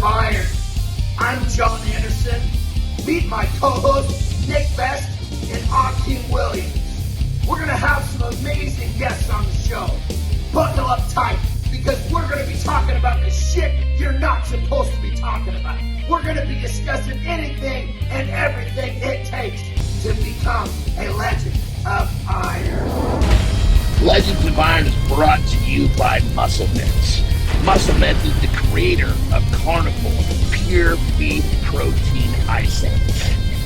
Iron. I'm John Anderson. Meet my co-hosts, Nick Best and Akeem Williams. We're going to have some amazing guests on the show. Buckle up tight, because we're going to be talking about the shit you're not supposed to be talking about. We're going to be discussing anything and everything it takes to become a Legend of Iron. Legends of Iron is brought to you by Muscle Mints. Muscle Mints is the creator of Carnivore Pure Beef Protein Icing.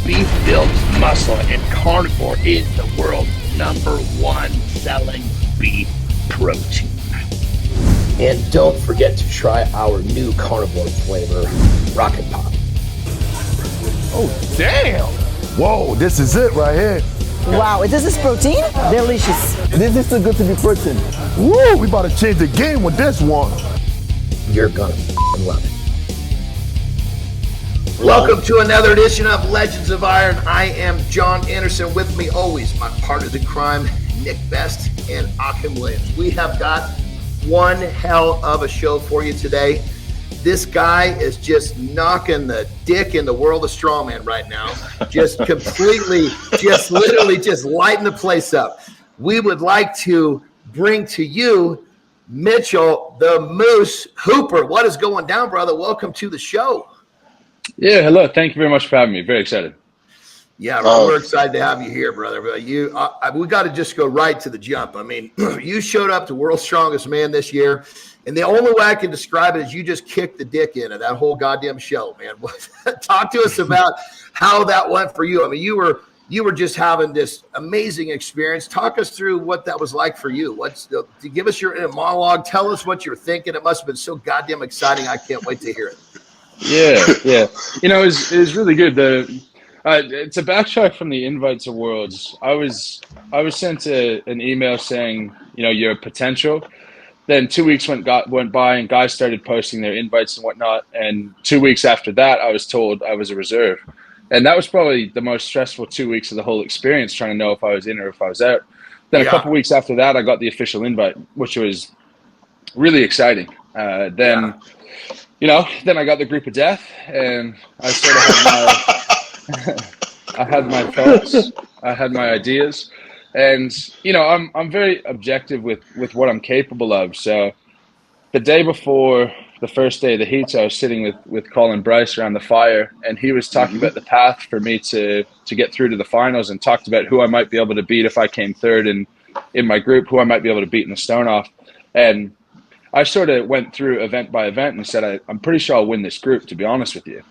Beef builds muscle, and Carnivore is the world's #1 selling beef protein. And don't forget to try our new Carnivore flavor, Rocket Pop. Oh, damn! Whoa, this is it right here. Wow, is this protein? Delicious. This is too good to be protein. Woo, we about to change the game with this one. You're gonna love it. Welcome to another edition of Legends of Iron. I am John Anderson. With me always, my partners in crime, Nick Best and Akeem Williams. We have got one hell of a show for you today. This guy is just knocking the dick in the world of strongman right now. Just completely, just literally just lighting the place up. We would like to bring to you Mitchell, the Moose Hooper. What is going down, brother? Welcome to the show. Yeah, hello. Thank you very much for having me. Very excited. Yeah, we're excited to have you here, brother. We got to just go right to the jump. I mean, you showed up to World's Strongest Man this year, and the only way I can describe it is you just kicked the dick into that whole goddamn show, man. Talk to us about how that went for you. I mean, you were just having this amazing experience. Talk us through what that was like for you. Give us your monologue. Tell us what you're thinking. It must have been so goddamn exciting. I can't wait to hear it. Yeah. You know, it was really good. It's a backtrack from the Invites Awards. I was sent an email saying, you know, your potential. Then 2 weeks went by, and guys started posting their invites and whatnot. And 2 weeks after that, I was told I was a reserve. And that was probably the most stressful 2 weeks of the whole experience, trying to know if I was in or if I was out. Then a couple weeks after that, I got the official invite, which was really exciting. You know, then I got the group of death, and I sort of I had my thoughts, I had my ideas, and you know, I'm very objective with what I'm capable of. So the day before the first day of the heats, I was sitting with Colin Bryce around the fire, and he was talking about the path for me to get through to the finals, and talked about who I might be able to beat if I came third in my group, who I might be able to beat in the stone off. And I sort of went through event by event and said, I'm pretty sure I'll win this group, to be honest with you.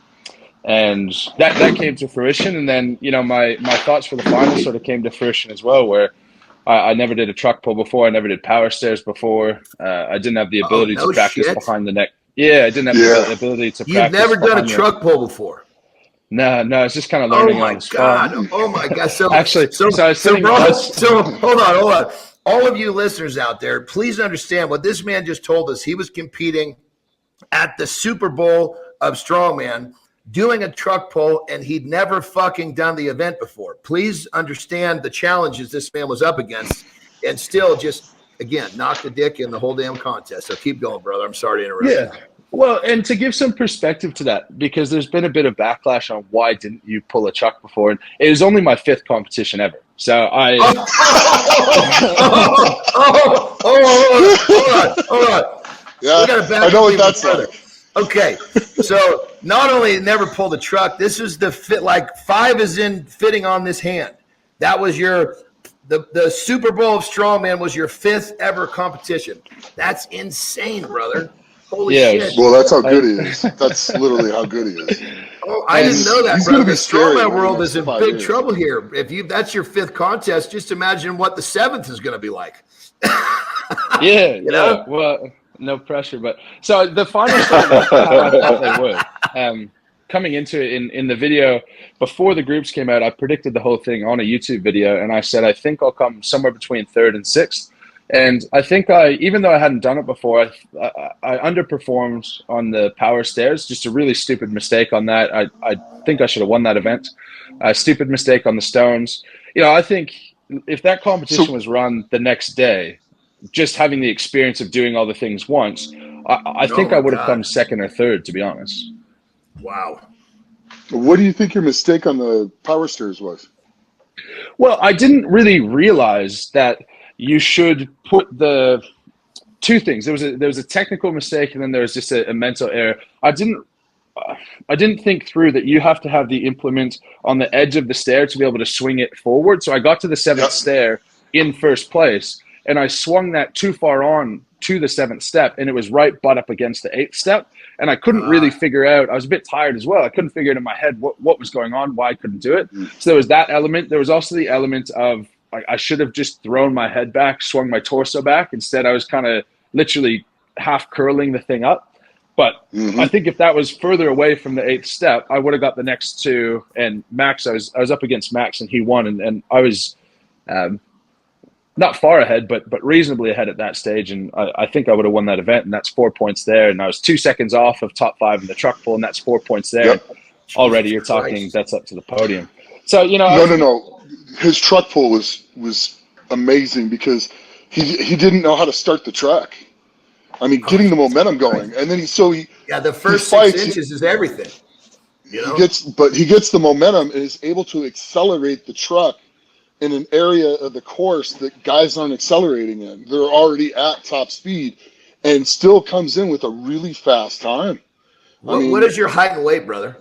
And that came to fruition. And then, you know, my thoughts for the final sort of came to fruition as well, where I never did a truck pull before. I never did power stairs before. I didn't have the ability to practice behind the neck. Yeah, I didn't have the ability to practice. You've never done a truck pull before? No, it's just kind of learning on the spot. Oh my God. So actually, so hold on. All of you listeners out there, please understand what this man just told us. He was competing at the Super Bowl of Strongman, doing a truck pull, and he'd never fucking done the event before. Please understand the challenges this man was up against, and still just, again, knocked the dick in the whole damn contest. So keep going, brother. I'm sorry to interrupt. Yeah. Well, and to give some perspective to that, because there's been a bit of backlash on why didn't you pull a truck before, and it was only my 5th competition ever. So hold on. Yeah, I know what that's like. Okay, so not only never pulled a truck, this is the fit, like 5 is in fitting on this hand. That was the Super Bowl of Strongman was your 5th ever competition. That's insane, brother. Holy shit. Well, that's how good he is. That's literally how good he is. Oh, I didn't know that, brother. The strongman world is in big trouble here. If that's your 5th contest, just imagine what the 7th is going to be like. You know? Well, no pressure, but so the final started how I thought they would. Coming into it in the video before the groups came out, I predicted the whole thing on a YouTube video, and I said I think I'll come somewhere between 3rd and 6th. And I think even though I hadn't done it before, I underperformed on the power stairs. Just a really stupid mistake on that. I think I should have won that event. A stupid mistake on the stones. You know, I think if that competition was run the next day, just having the experience of doing all the things once, I think I would have come 2nd or 3rd, to be honest. Wow. What do you think your mistake on the power stairs was? Well, I didn't really realize that you should put the two things. There was a technical mistake, and then there was just a mental error. I didn't think through that you have to have the implement on the edge of the stair to be able to swing it forward. So I got to the seventh stair in first place, and I swung that too far on to the seventh step, and it was right butt up against the eighth step. And I couldn't really figure out, I was a bit tired as well. I couldn't figure it in my head what was going on, why I couldn't do it. So there was that element. There was also the element of I should have just thrown my head back, swung my torso back. Instead, I was kind of literally half curling the thing up. But I think if that was further away from the eighth step, I would have got the next two. And Max, I was up against Max, and he won. And I was not far ahead, but reasonably ahead at that stage. And I think I would have won that event. And that's 4 points there. And I was 2 seconds off of top 5 in the truck pull, and that's 4 points there. Yep. Already you're talking, that's up to the podium. So, No. His truck pull was amazing because he didn't know how to start the track. I mean, getting the momentum going, and then the first 6 inches is everything. You know? He gets the momentum and is able to accelerate the truck in an area of the course that guys aren't accelerating in. They're already at top speed, and still comes in with a really fast time. What is your height and weight, brother?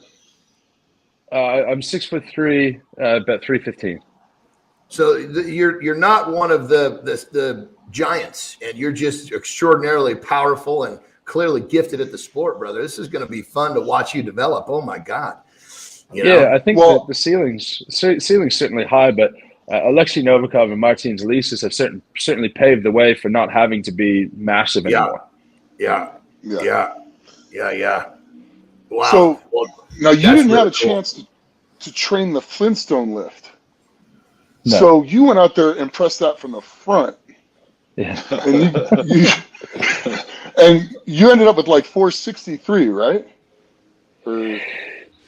I'm 6'3", about 315. So you're not one of the giants, and you're just extraordinarily powerful and clearly gifted at the sport, brother. This is going to be fun to watch you develop. Oh my God! I think the ceiling's certainly high, but Alexei Novikov and Martin Zalisis have certainly paved the way for not having to be massive anymore. Yeah. Wow. So now you didn't have a chance to train the Flintstone lift. No. So you went out there and pressed that from the front. Yeah. And you ended up with like 463, right?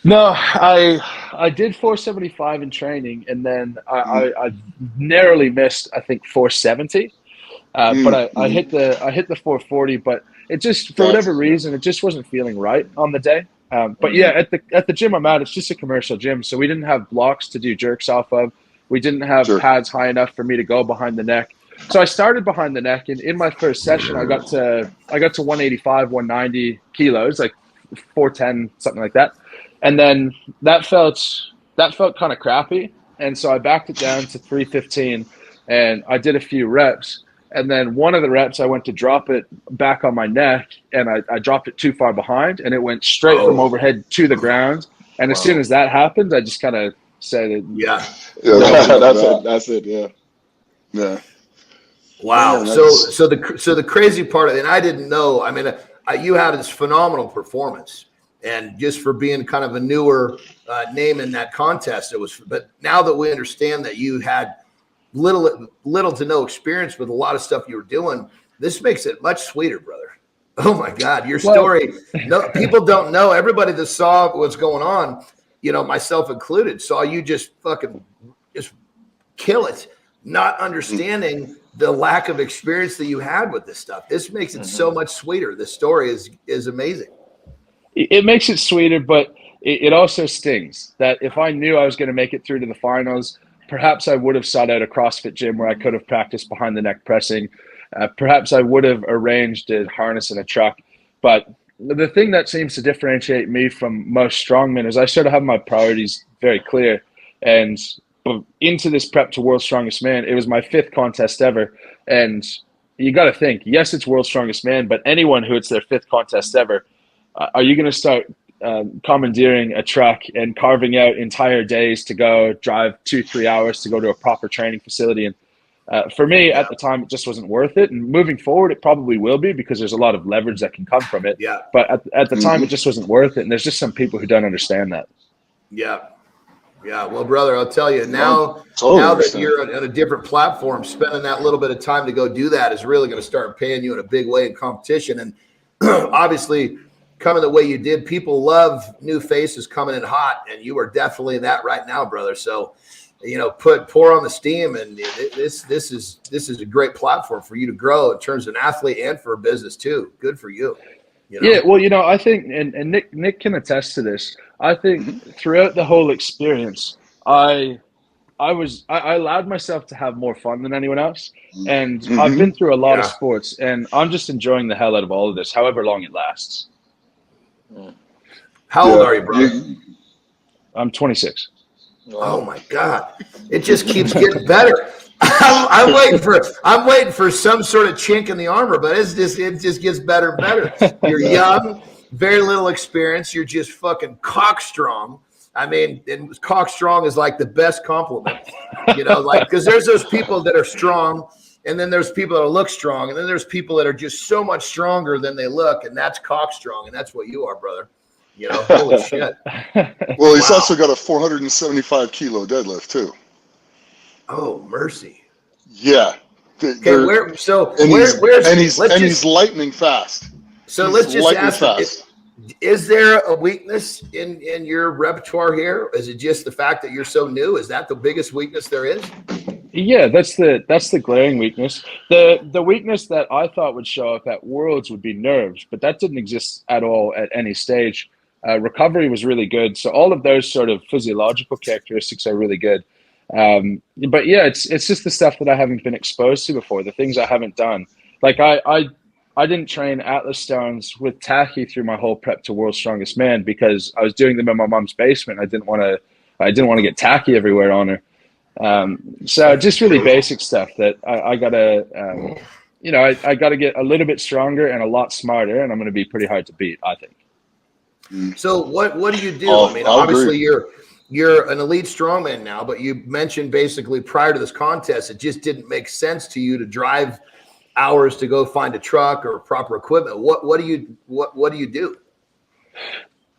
No, I did 475 in training, and then I narrowly missed, I think, 470. But I hit the 440, but it just, for whatever reason, it just wasn't feeling right on the day. But yeah, at the gym I'm at, it's just a commercial gym, so we didn't have blocks to do jerks off of. We didn't have pads high enough for me to go behind the neck. So I started behind the neck, and in my first session, I got to 185, 190 kilos, like 410, something like that. And then that felt kind of crappy, and so I backed it down to 315, and I did a few reps. And then one of the reps, I went to drop it back on my neck, and I dropped it too far behind, and it went straight from overhead to the ground. And as soon as that happened, I just kind of said, that's it. Yeah. Wow. So the crazy part of it, and I didn't know. I mean, you had this phenomenal performance, and just for being kind of a newer name in that contest, it was. But now that we understand that you had little to no experience with a lot of stuff you were doing, this makes it much sweeter, brother. Oh my God, your story. No, people don't know. Everybody that saw what's going on, myself included, saw you just fucking just kill it, not understanding the lack of experience that you had with this stuff. This makes it so much sweeter. The story is amazing. It makes it sweeter, but it also stings that if I knew I was going to make it through to the finals, perhaps I would have sought out a CrossFit gym where I could have practiced behind the neck pressing. Perhaps I would have arranged a harness in a truck. But the thing that seems to differentiate me from most strongmen is I sort of have my priorities very clear. And into this prep to World's Strongest Man, it was my 5th contest ever. And you got to think, yes, it's World's Strongest Man, but anyone who it's their 5th contest ever, are you going to start commandeering a truck and carving out entire days to go drive 2-3 hours to go to a proper training facility? And for me at the time, it just wasn't worth it. And moving forward, it probably will be because there's a lot of leverage that can come from it. Yeah. But at the time, it just wasn't worth it. And there's just some people who don't understand that. Yeah. Yeah. Well, brother, I'll tell you now that you're on a different platform, spending that little bit of time to go do that is really going to start paying you in a big way in competition. And obviously, coming the way you did, people love new faces coming in hot, and you are definitely that right now, brother. So, pour on the steam, and this is a great platform for you to grow in terms of an athlete and for a business too. Good for you. Yeah, well, I think, and Nick can attest to this. I think throughout the whole experience, I allowed myself to have more fun than anyone else. And I've been through a lot of Yeah. sports, and I'm just enjoying the hell out of all of this, however long it lasts. How old are you, brother? I'm 26. Oh my God! It just keeps getting better. I'm waiting for some sort of chink in the armor, but it just gets better and better. You're young, very little experience. You're just fucking cock strong. I mean, and cock strong is like the best compliment, because there's those people that are strong, and then there's people that look strong, and then there's people that are just so much stronger than they look, and that's cock strong, and that's what you are, brother. Holy shit. Well, he's also got a 475 kilo deadlift too. Oh, mercy. Yeah. Okay, he's lightning fast. So let's just ask, is there a weakness in your repertoire here? Is it just the fact that you're so new? Is that the biggest weakness there is? Yeah, that's the glaring weakness. The weakness that I thought would show up at Worlds would be nerves, but that didn't exist at all at any stage. Recovery was really good. So all of those sort of physiological characteristics are really good. But yeah, it's just the stuff that I haven't been exposed to before, the things I haven't done. Like I didn't train Atlas stones with Tacky through my whole prep to World's Strongest Man because I was doing them in my mom's basement. I didn't want to get tacky everywhere on her. So just really basic stuff that I gotta, I gotta get a little bit stronger and a lot smarter, and I'm going to be pretty hard to beat, I think. So what do you do? I mean, obviously you're an elite strongman now, but you mentioned basically prior to this contest, it just didn't make sense to you to drive hours to go find a truck or proper equipment. What do you do?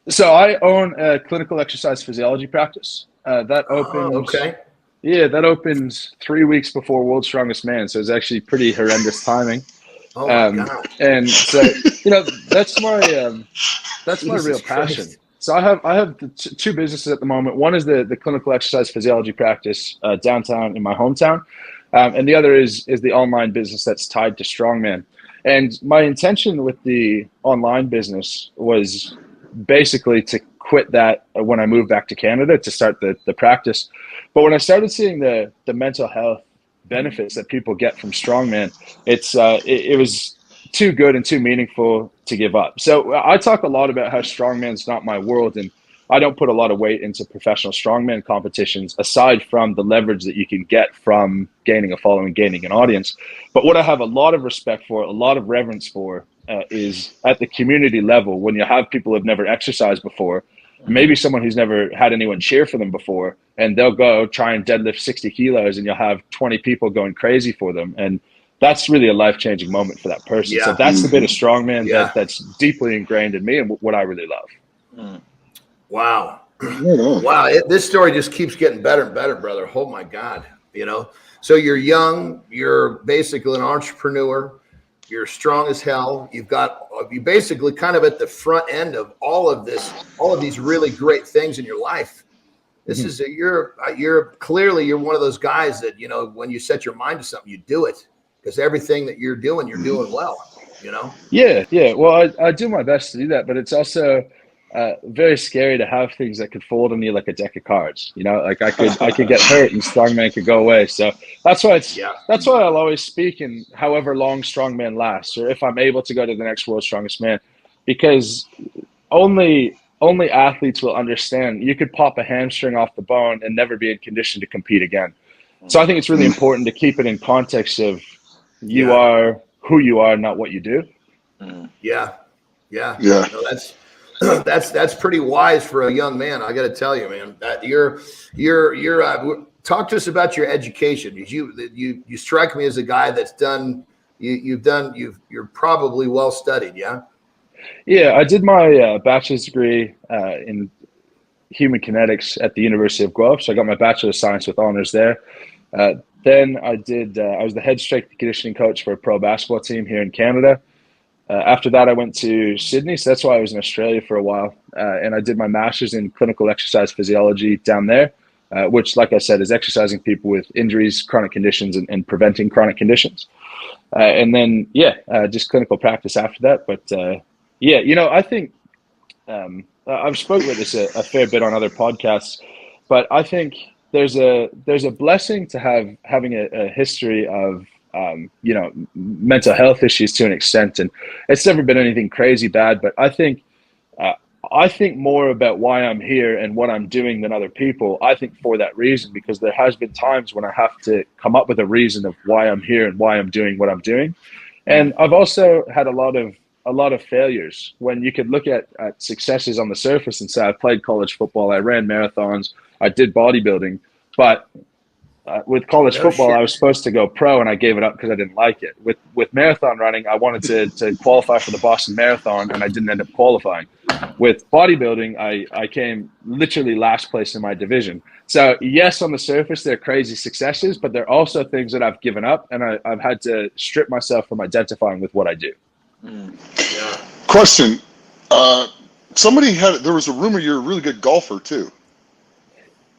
So I own a clinical exercise physiology practice that opens. Okay. Yeah, that opens 3 weeks before World's Strongest Man, so it's actually pretty horrendous timing. Oh my God. And so that's my real passion. Christ. So I have two businesses at the moment. One is the clinical exercise physiology practice downtown in my hometown, and the other is the online business that's tied to strongman. And my intention with the online business was basically to quit that when I moved back to Canada to start the practice. But when I started seeing the mental health benefits that people get from strongman, it was too good and too meaningful to give up. So I talk a lot about how strongman's not my world, and I don't put a lot of weight into professional strongman competitions aside from the leverage that you can get from gaining a following, gaining an audience. But what I have a lot of respect for, a lot of reverence for, is at the community level when you have people who've never exercised before, maybe someone who's never had anyone cheer for them before, and they'll go try and deadlift 60 kilos and you'll have 20 people going crazy for them. And that's really a life-changing moment for that person. Yeah. So that's the bit of strongman Yeah. that's deeply ingrained in me and what I really love. Wow. Wow. This story just keeps getting better and better, brother. Oh my God. So you're young, you're basically an entrepreneur, you're strong as hell. You basically kind of at the front end of all of these really great things in your life. This is you're clearly one of those guys that, when you set your mind to something, you do it. Because everything that you're doing well, Yeah. Well, I do my best to do that, but it's also very scary to have things that could fold on you like a deck of cards. Like I could get hurt and strongman could go away. So that's why that's why I'll always speak in however long strongman lasts, or if I'm able to go to the next World's Strongest Man, because only athletes will understand. You could pop a hamstring off the bone and never be in condition to compete again. So I think it's really important to keep it in context of you are who you are, not what you do. Yeah. No, that's pretty wise for a young man. I got to tell you, man, that you're talk to us about your education. You strike me as a guy that's done. You're probably well studied. Yeah. Yeah, I did my bachelor's degree in human kinetics at the University of Guelph. So I got my Bachelor of Science with honors there. Then I was the head strength and conditioning coach for a pro basketball team here in Canada. After that, I went to Sydney. So that's why I was in Australia for a while. And I did my master's in clinical exercise physiology down there, which, like I said, is exercising people with injuries, chronic conditions, and preventing chronic conditions. And then, just clinical practice after that. But Yeah, I think I've spoken with this a fair bit on other podcasts, but I think there's a blessing to having a history of mental health issues to an extent, and it's never been anything crazy bad. But I think more about why I'm here and what I'm doing than other people. I think for that reason, because there has been times when I have to come up with a reason of why I'm here and why I'm doing what I'm doing. And I've also had a lot of failures. When you could look at successes on the surface and say, I played college football, I ran marathons, I did bodybuilding, but with college football, I was supposed to go pro, and I gave it up because I didn't like it. With marathon running, I wanted to qualify for the Boston Marathon, and I didn't end up qualifying. With bodybuilding, I came literally last place in my division. So yes, on the surface, they're crazy successes, but they're also things that I've given up, and I've had to strip myself from identifying with what I do. Question. There was a rumor you're a really good golfer too.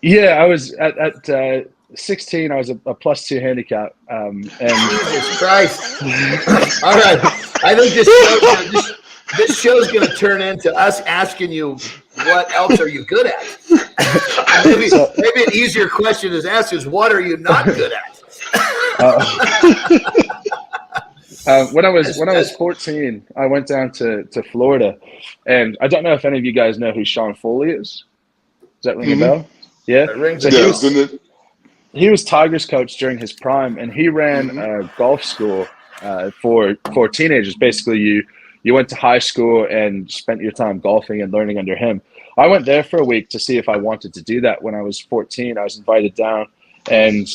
Yeah, I was at 16. I was a +2 handicap. And Jesus Christ! All right, I think this show's going to turn into us asking you what else are you good at. maybe an easier question to ask is what are you not good at. When I was 14, I went down to Florida, and I don't know if any of you guys know who Sean Foley is. Does that ring a bell? Yeah. He was Tigers coach during his prime, and he ran a golf school for teenagers. Basically, you went to high school and spent your time golfing and learning under him. I went there for a week to see if I wanted to do that. When I was 14, I was invited down, and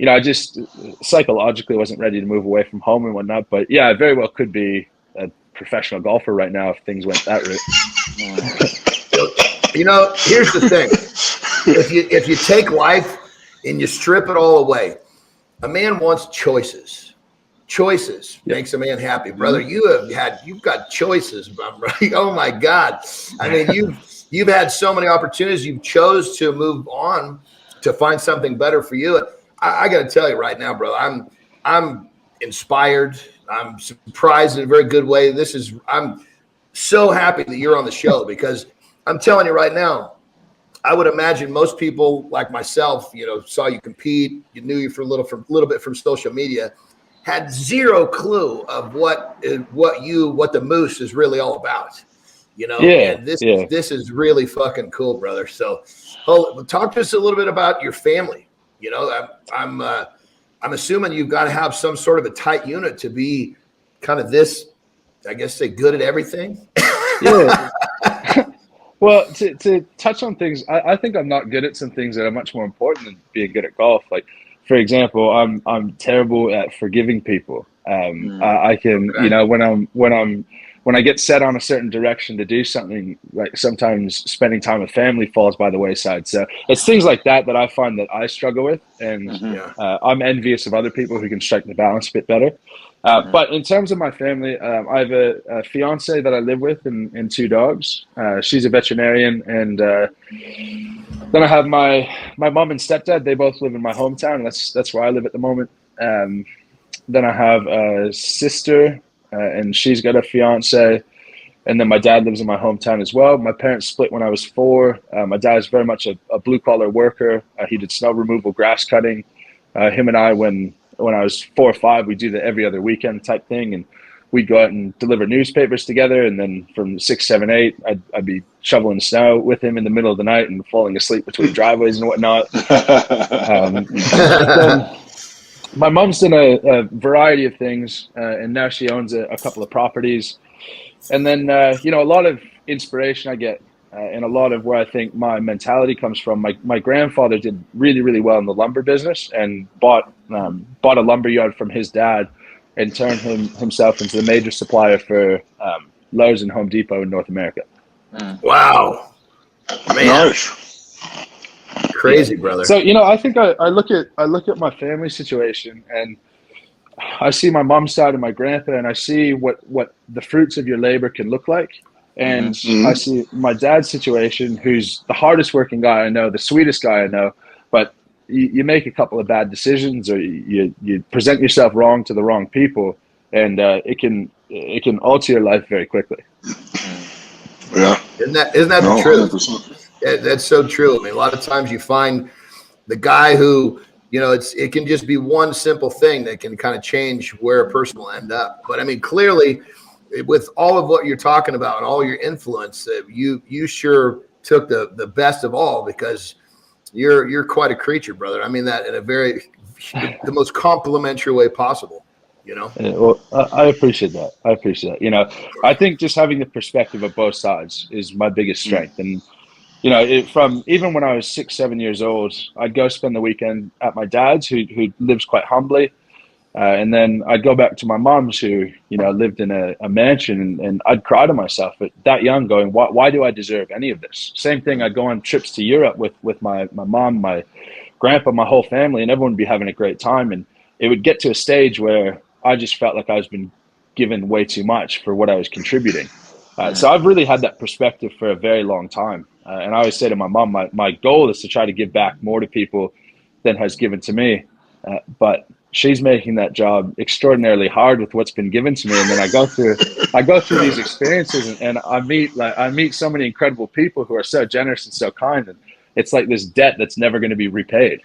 I just psychologically wasn't ready to move away from home and whatnot. But yeah, I very well could be a professional golfer right now if things went that route. Here's the thing: if you take life and you strip it all away, a man wants choices. Choices makes a man happy, brother. You've got choices, right? Oh my God! I mean, you've had so many opportunities. You chose to move on to find something better for you. I got to tell you right now, brother, I'm inspired. I'm surprised in a very good way. I'm so happy that you're on the show because I'm telling you right now, I would imagine most people like myself, saw you compete, you knew you for a little bit from social media, had zero clue of what the Moose is really all about. And this is really fucking cool, brother. So, talk to us a little bit about your family. I'm assuming you've got to have some sort of a tight unit to be kind of this, I guess, say good at everything. Yeah. Well, to touch on things, I think I'm not good at some things that are much more important than being good at golf. Like, for example, I'm terrible at forgiving people. I can, when I get set on a certain direction to do something, like sometimes spending time with family falls by the wayside. So it's things like that I find that I struggle with, and I'm envious of other people who can strike the balance a bit better. But in terms of my family, I have a fiance that I live with and 2 dogs. She's a veterinarian, and then I have my mom and stepdad. They both live in my hometown. That's where I live at the moment. Then I have a sister, and she's got a fiance. And then my dad lives in my hometown as well. My parents split when I was 4. My dad is very much a blue-collar worker. He did snow removal, grass cutting. Him and I, when I was 4 or 5, we do the every other weekend type thing, and we'd go out and deliver newspapers together. And then from 6, 7, 8, I'd be shoveling snow with him in the middle of the night and falling asleep between driveways and whatnot. My mom's done a variety of things, and now she owns a couple of properties. And then, a lot of inspiration I get and a lot of where I think my mentality comes from. My grandfather did really, really well in the lumber business and bought a lumber yard from his dad and turned himself into the major supplier for Lowe's and Home Depot in North America. Wow. Man. Nice. Crazy, brother. So, I think I look at my family situation, and I see my mom's side and my grandpa, and I see what the fruits of your labor can look like. And I see my dad's situation, who's the hardest working guy I know, the sweetest guy I know, but you make a couple of bad decisions, or you present yourself wrong to the wrong people, and it can alter your life very quickly. Isn't that No, the truth? 100%. That's so true. I mean, a lot of times you find the guy who, it can just be one simple thing that can kind of change where a person will end up. But I mean, clearly, with all of what you're talking about and all your influence, you sure took the best of all, because you're quite a creature, brother. I mean that in the most complimentary way possible. Well, I appreciate that. I think just having the perspective of both sides is my biggest strength. And from even when I was 6, 7 years old, I'd go spend the weekend at my dad's, who lives quite humbly. And then I'd go back to my mom's, who, lived in a mansion, and I'd cry to myself at that young, going, why do I deserve any of this? Same thing. I'd go on trips to Europe with my mom, my grandpa, my whole family, and everyone would be having a great time. And it would get to a stage where I just felt like I was been given way too much for what I was contributing. So I've really had that perspective for a very long time. And I always say to my mom, my goal is to try to give back more to people than has given to me. But she's making that job extraordinarily hard with what's been given to me. And then I go through these experiences, and I meet so many incredible people who are so generous and so kind. And it's like this debt that's never going to be repaid.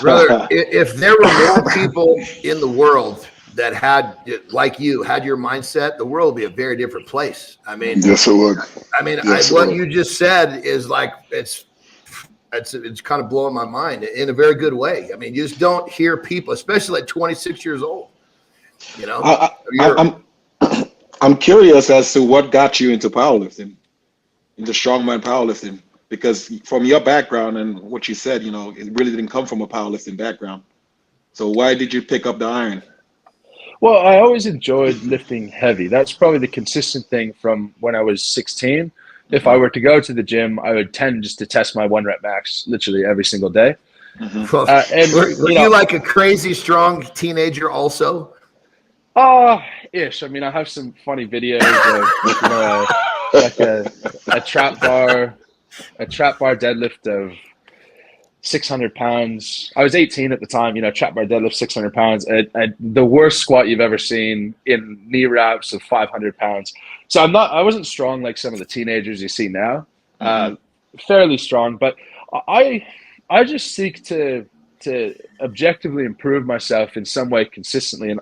Brother, if there were more people in the world that had your mindset, the world would be a very different place. I mean, yes, it would. I mean, what you just said is like, it's kind of blowing my mind in a very good way. I mean, you just don't hear people, especially at 26 years old. I'm curious as to what got you into powerlifting, into strongman powerlifting, because from your background and what you said, it really didn't come from a powerlifting background. So why did you pick up the iron? Well, I always enjoyed lifting heavy. That's probably the consistent thing from when I was 16. If I were to go to the gym, I would tend just to test my 1 rep max literally every single day. Well, and were you like a crazy strong teenager also? Ish. I mean, I have some funny videos of like a trap bar deadlift of 600 pounds. I was 18 at the time, trap bar deadlift 600 pounds. The worst squat you've ever seen in knee wraps of 500 pounds. So I wasn't strong like some of the teenagers you see now. Fairly strong, but I just seek to objectively improve myself in some way consistently. And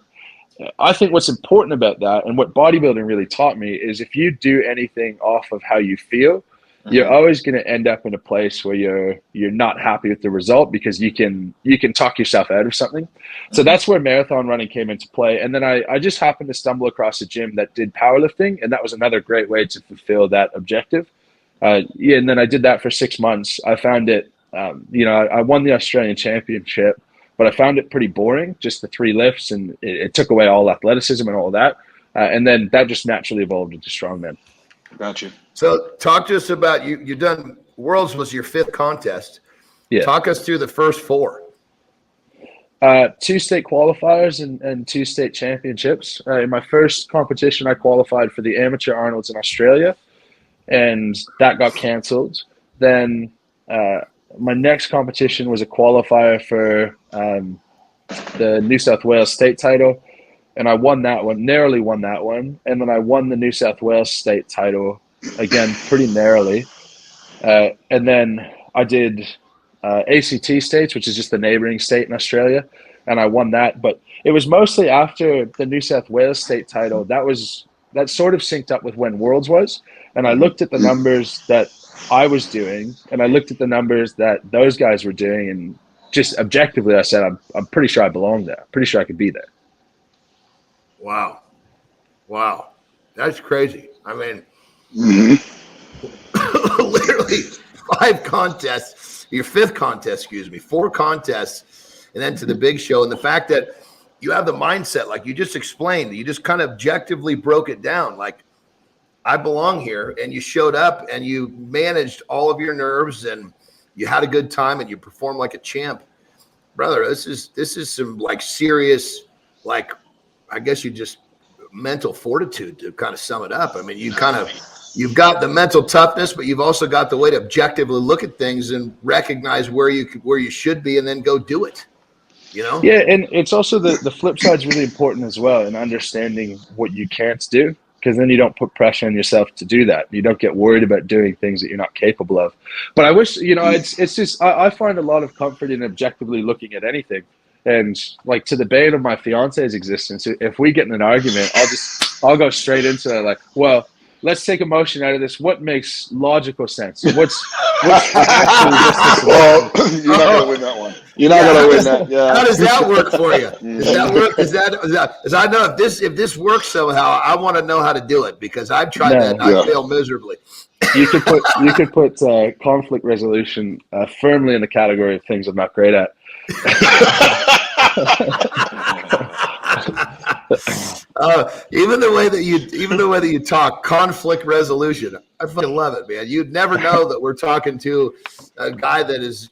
I think what's important about that, and what bodybuilding really taught me, is if you do anything off of how you feel, you're always going to end up in a place where you're not happy with the result, because you can talk yourself out of something. So that's where marathon running came into play. And then I just happened to stumble across a gym that did powerlifting, and that was another great way to fulfill that objective. And then I did that for 6 months. I found it, I won the Australian Championship, but I found it pretty boring, just the 3 lifts, and it took away all athleticism and all that. And then that just naturally evolved into strongman. Gotcha. So talk to us about you've done Worlds was your 5th contest. Yeah. Talk us through the first 4. 2 state qualifiers and 2 state championships. In my first competition, I qualified for the Amateur Arnold's in Australia, and that got canceled. Then my next competition was a qualifier for the New South Wales state title, and I won that one, narrowly won that one. And then I won the New South Wales state title, again, pretty narrowly. And then I did ACT states, which is just the neighboring state in Australia, and I won that. But it was mostly after the New South Wales state title. That sort of synced up with when Worlds was. And I looked at the numbers that I was doing, and I looked at the numbers that those guys were doing, and just objectively, I said, I'm pretty sure I belong there. Pretty sure I could be there. Wow. That's crazy. I mean, literally 5 contests, your 5th contest, 4 contests, and then to the big show. And the fact that you have the mindset, like you just explained, you just kind of objectively broke it down. Like, I belong here, and you showed up and you managed all of your nerves, and you had a good time, and you performed like a champ. Brother, this is some like serious, like, I guess you just mental fortitude to kind of sum it up. I mean, you've got the mental toughness, but you've also got the way to objectively look at things and recognize where you should be, and then go do it. Yeah, and it's also the flip side's really important as well, in understanding what you can't do. because then you don't put pressure on yourself to do that. You don't get worried about doing things that you're not capable of. But I wish, it's just, I find a lot of comfort in objectively looking at anything. And like, to the bane of my fiance's existence, if we get in an argument, I'll go straight into it, like, well, let's take emotion out of this. What makes logical sense? What's actually just well, you're not going to win that one. You're not going to win that. Yeah. How does that work for you? Does that work? Is I know if this works somehow, I want to know how to do it, because I've tried that and I fail miserably. You could put conflict resolution firmly in the category of things I'm not great at. Even the way that you talk, conflict resolution, I fucking love it, man. You'd never know that we're talking to a guy that is,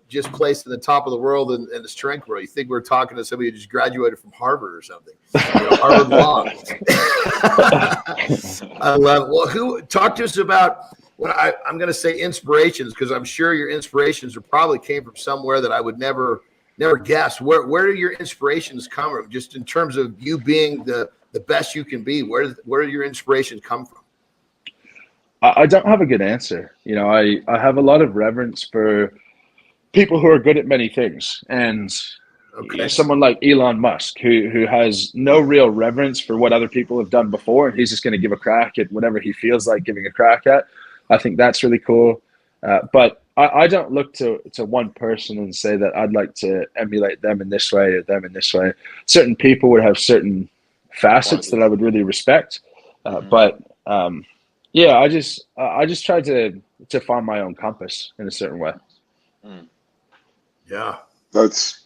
just placed in the top of the world in the strength world. You think we're talking to somebody who just graduated from Harvard or something, Harvard Law. I love it. Well, talk to us about what I'm going to say inspirations, because I'm sure your inspirations probably came from somewhere that I would never guess. Where do your inspirations come from? Just in terms of you being the best you can be, where do your inspirations come from? I don't have a good answer. I have a lot of reverence for people who are good at many things. And someone like Elon Musk, who has no real reverence for what other people have done before, and he's just going to give a crack at whatever he feels like giving a crack at. I think that's really cool. But I don't look to one person and say that I'd like to emulate them in this way or them in this way. Certain people would have certain facets that I would really respect. But I just try to find my own compass in a certain way. Yeah, that's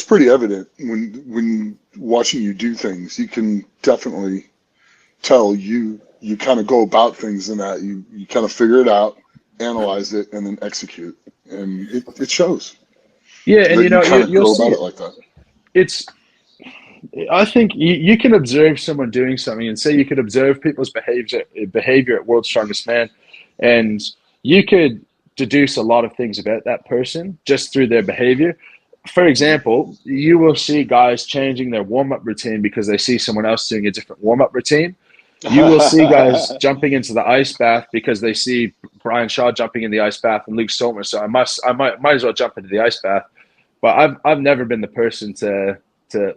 pretty evident when watching you do things. You can definitely tell you kind of go about things in that you kind of figure it out, analyze it, and then execute, and it shows. Yeah, and you'll go see about it like that. I think you can observe someone doing something, and say you could observe people's behavior at World's Strongest Man, and you could deduce a lot of things about that person just through their behavior. For example, you will see guys changing their warm-up routine because they see someone else doing a different warm-up routine. You will see guys jumping into the ice bath because they see Brian Shaw jumping in the ice bath and Luke Stoltman. So I might as well jump into the ice bath. But I've never been the person to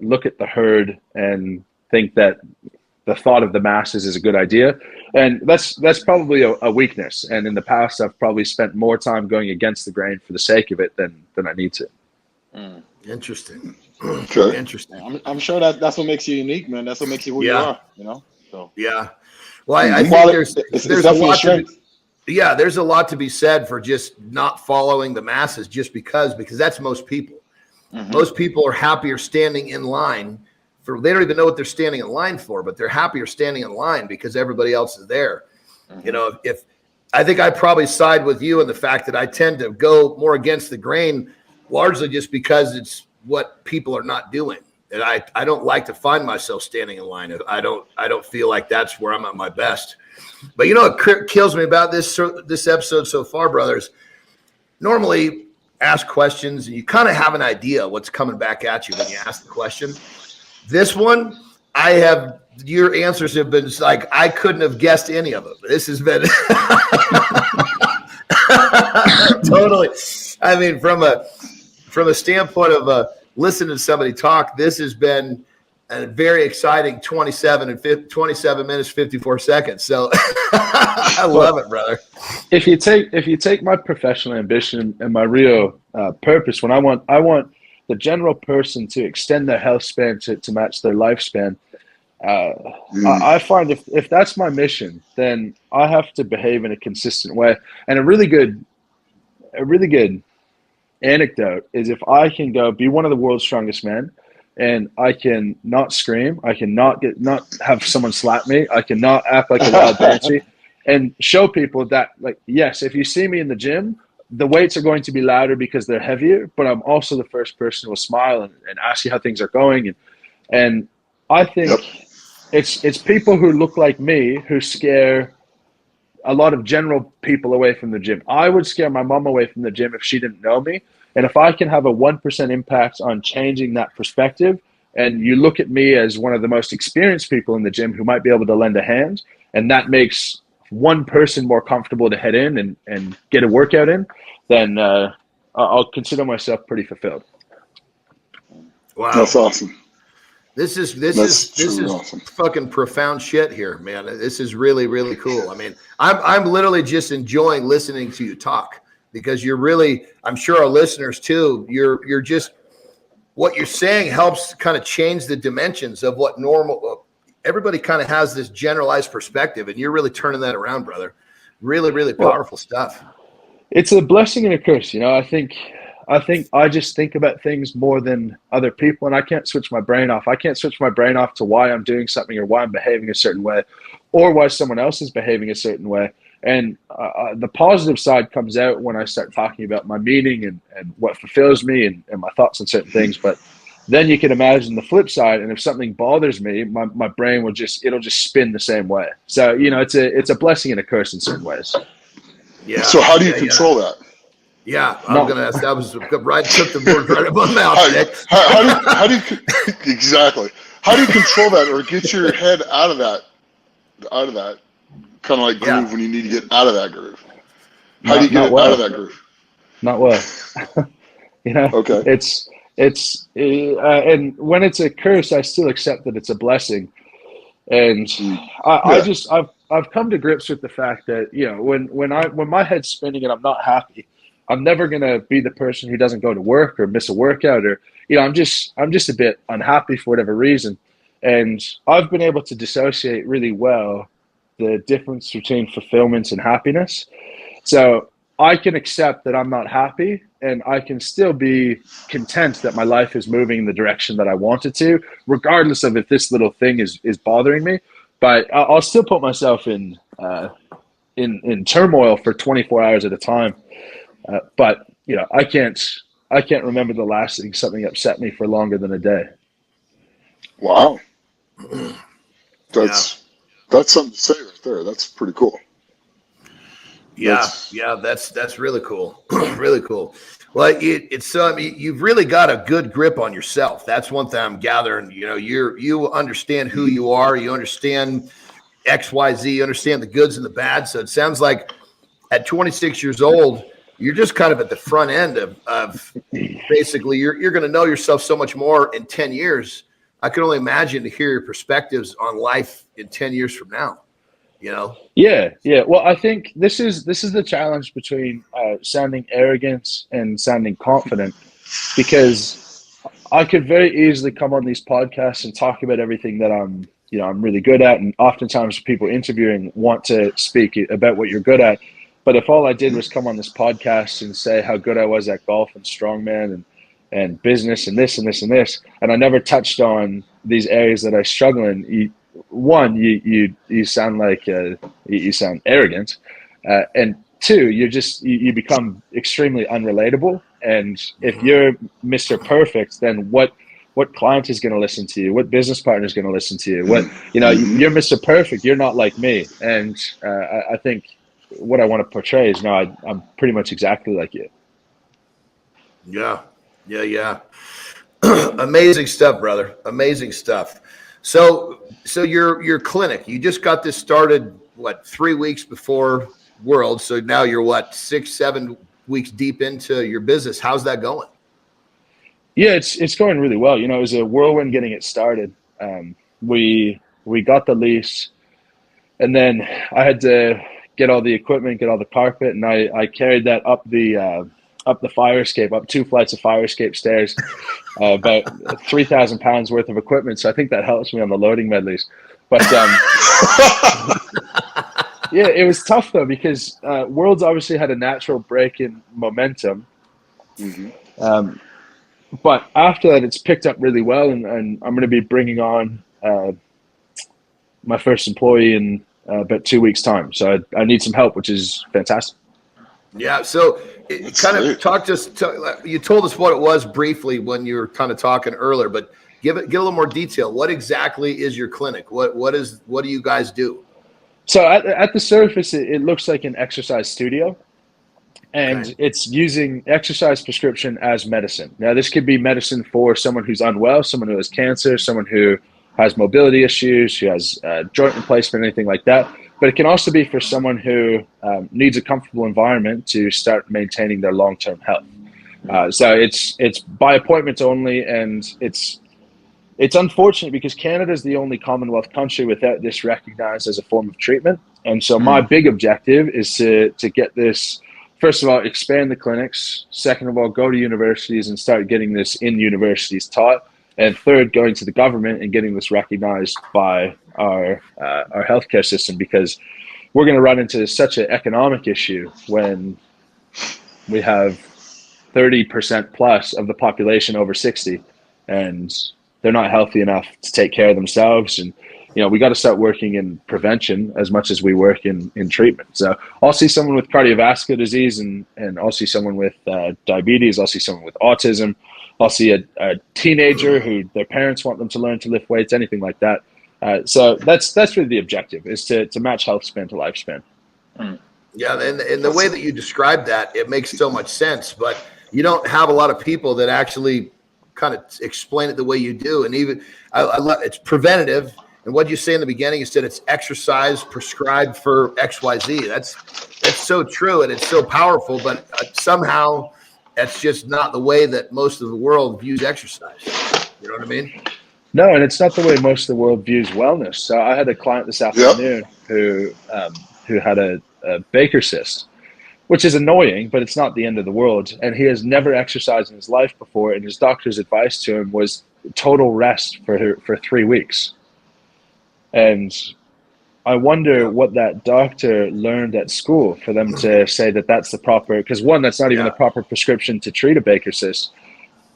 look at the herd and think that the thought of the masses is a good idea. And that's probably a weakness. And in the past, I've probably spent more time going against the grain for the sake of it than I need to. Interesting. Okay. Interesting. I'm sure that's what makes you unique, man. That's what makes you who you are, So yeah. Well, I think there's a lot there's a lot to be said for just not following the masses just because that's most people. Mm-hmm. Most people are happier standing in line they don't even know what they're standing in line for, but they're happier standing in line because everybody else is there. Mm-hmm. If I think I probably side with you in the fact that I tend to go more against the grain, largely just because it's what people are not doing. And I don't like to find myself standing in line. I don't feel like that's where I'm at my best. But what kills me about this episode so far, brothers? Normally, ask questions and you kind of have an idea what's coming back at you when you ask the question. This one, your answers have been like I couldn't have guessed any of them. This has been totally. I mean, from a standpoint of listening to somebody talk, this has been a very exciting 27 minutes 54 seconds. So I love it, brother. If you take my professional ambition and my real purpose, when I want the general person to extend their health span to match their lifespan, I find if that's my mission, then I have to behave in a consistent way. And a really good anecdote is if I can go be one of the world's strongest men, and I can not scream, I can not have someone slap me, I can not act like a wild banshee, and show people that, like, yes, if you see me in the gym, the weights are going to be louder because they're heavier, but I'm also the first person who will smile and ask you how things are going. And I think it's people who look like me who scare a lot of general people away from the gym. I would scare my mom away from the gym if she didn't know me. And if I can have a 1% impact on changing that perspective and you look at me as one of the most experienced people in the gym who might be able to lend a hand, and that makes one person more comfortable to head in and get a workout in, then I'll consider myself pretty fulfilled. Wow, That's awesome. This is awesome. fucking profound shit here, man. This is really, really cool. I mean, I'm literally just enjoying listening to you talk, because you're really, I'm sure our listeners too, you're just, what you're saying helps kind of change the dimensions of what normal, everybody kind of has this generalized perspective, and you're really turning that around, brother. Really, really powerful stuff. It's a blessing and a curse. I think I just think about things more than other people, and I can't switch my brain off. I can't switch my brain off to why I'm doing something or why I'm behaving a certain way or why someone else is behaving a certain way. And the positive side comes out when I start talking about my meaning and what fulfills me and my thoughts on certain things. But then you can imagine the flip side. And if something bothers me, my brain will it'll just spin the same way. So, it's a blessing and a curse in certain ways. Yeah. So how do you control that? Yeah, I'm going to ask. That was right. Took the word right out of my mouth. How do you exactly? How do you control that or get your head out of that kind of like groove when you need to get out of that groove? How do you get out of that groove? Not well. Okay. It's and when it's a curse, I still accept that it's a blessing. And I've come to grips with the fact that, when my head's spinning and I'm not happy, I'm never going to be the person who doesn't go to work or miss a workout, or, I'm just a bit unhappy for whatever reason. And I've been able to dissociate really well the difference between fulfillment and happiness. So I can accept that I'm not happy, and I can still be content that my life is moving in the direction that I want it to, regardless of if this little thing is bothering me. But I'll still put myself in turmoil for 24 hours at a time. But I can't remember the last thing something upset me for longer than a day. Wow, that's something to say right there. That's pretty cool. That's really cool. Really cool. Well, you've really got a good grip on yourself. That's one thing I'm gathering. You understand who you are. You understand XYZ. You understand the goods and the bad. So it sounds like at 26 years old, you're just kind of at the front end of basically you're going to know yourself so much more in 10 years. I can only imagine to hear your perspectives on life in 10 years from now. Yeah. Well, I think this is the challenge between sounding arrogant and sounding confident, because I could very easily come on these podcasts and talk about everything that I'm really good at, and oftentimes people interviewing want to speak about what you're good at. But if all I did was come on this podcast and say how good I was at golf and strongman and business and this and this and this, and I never touched on these areas that I struggle in, you sound like you sound arrogant, and two, you become extremely unrelatable. And if you're Mr. Perfect, then what client is going to listen to you? What business partner is going to listen to you? You're Mr. Perfect. You're not like me. And I think what I want to portray is, I'm pretty much exactly like you. Yeah. Amazing stuff, brother. Amazing stuff. So your clinic, you just got this started, 3 weeks before World. So now you're 6-7 weeks deep into your business. How's that going? Yeah, it's going really well. It was a whirlwind getting it started. We got the lease, and then I had to get all the equipment, get all the carpet, and I carried that up the fire escape, up 2 flights of fire escape stairs, about 3,000 pounds worth of equipment. So I think that helps me on the loading medleys. But yeah, it was tough though, because Worlds obviously had a natural break in momentum. Mm-hmm. But after that, it's picked up really well, and I'm going to be bringing on my first employee in about 2 weeks' time. So I need some help, which is fantastic. Yeah. So it kind of you told us what it was briefly when you were kind of talking earlier, but get a little more detail. What exactly is your clinic? What do you guys do? So at the surface, it looks like an exercise studio. And Okay. it's using exercise prescription as medicine. Now, this could be medicine for someone who's unwell, someone who has cancer, someone who has mobility issues, who has joint replacement, anything like that. But it can also be for someone who needs a comfortable environment to start maintaining their long-term health. So it's by appointment only, and it's unfortunate because Canada is the only Commonwealth country without this recognized as a form of treatment. And so my big objective is to get this, first of all, expand the clinics. Second of all, go to universities and start getting this in universities taught. And third, going to the government and getting this recognized by our healthcare system, because we're going to run into such an economic issue when we have 30% plus of the population over 60, and they're not healthy enough to take care of themselves. And, we got to start working in prevention as much as we work in treatment. So I'll see someone with cardiovascular disease and I'll see someone with diabetes. I'll see someone with autism. I'll see a teenager who their parents want them to learn to lift weights, anything like that. So that's really the objective, is to match health span to lifespan. Yeah, and the way that you described that, it makes so much sense. But you don't have a lot of people that actually kind of explain it the way you do. And even I love it's preventative. And what you say in the beginning, you said it's exercise prescribed for XYZ. That's so true, and it's so powerful. But somehow, that's just not the way that most of the world views exercise. You know what I mean? No, and it's not the way most of the world views wellness. So I had a client this afternoon who had a Baker cyst, which is annoying, but it's not the end of the world. And he has never exercised in his life before, and his doctor's advice to him was total rest for 3 weeks. And I wonder what that doctor learned at school for them to say that that's the proper, because one, that's not even the proper prescription to treat a Baker cyst.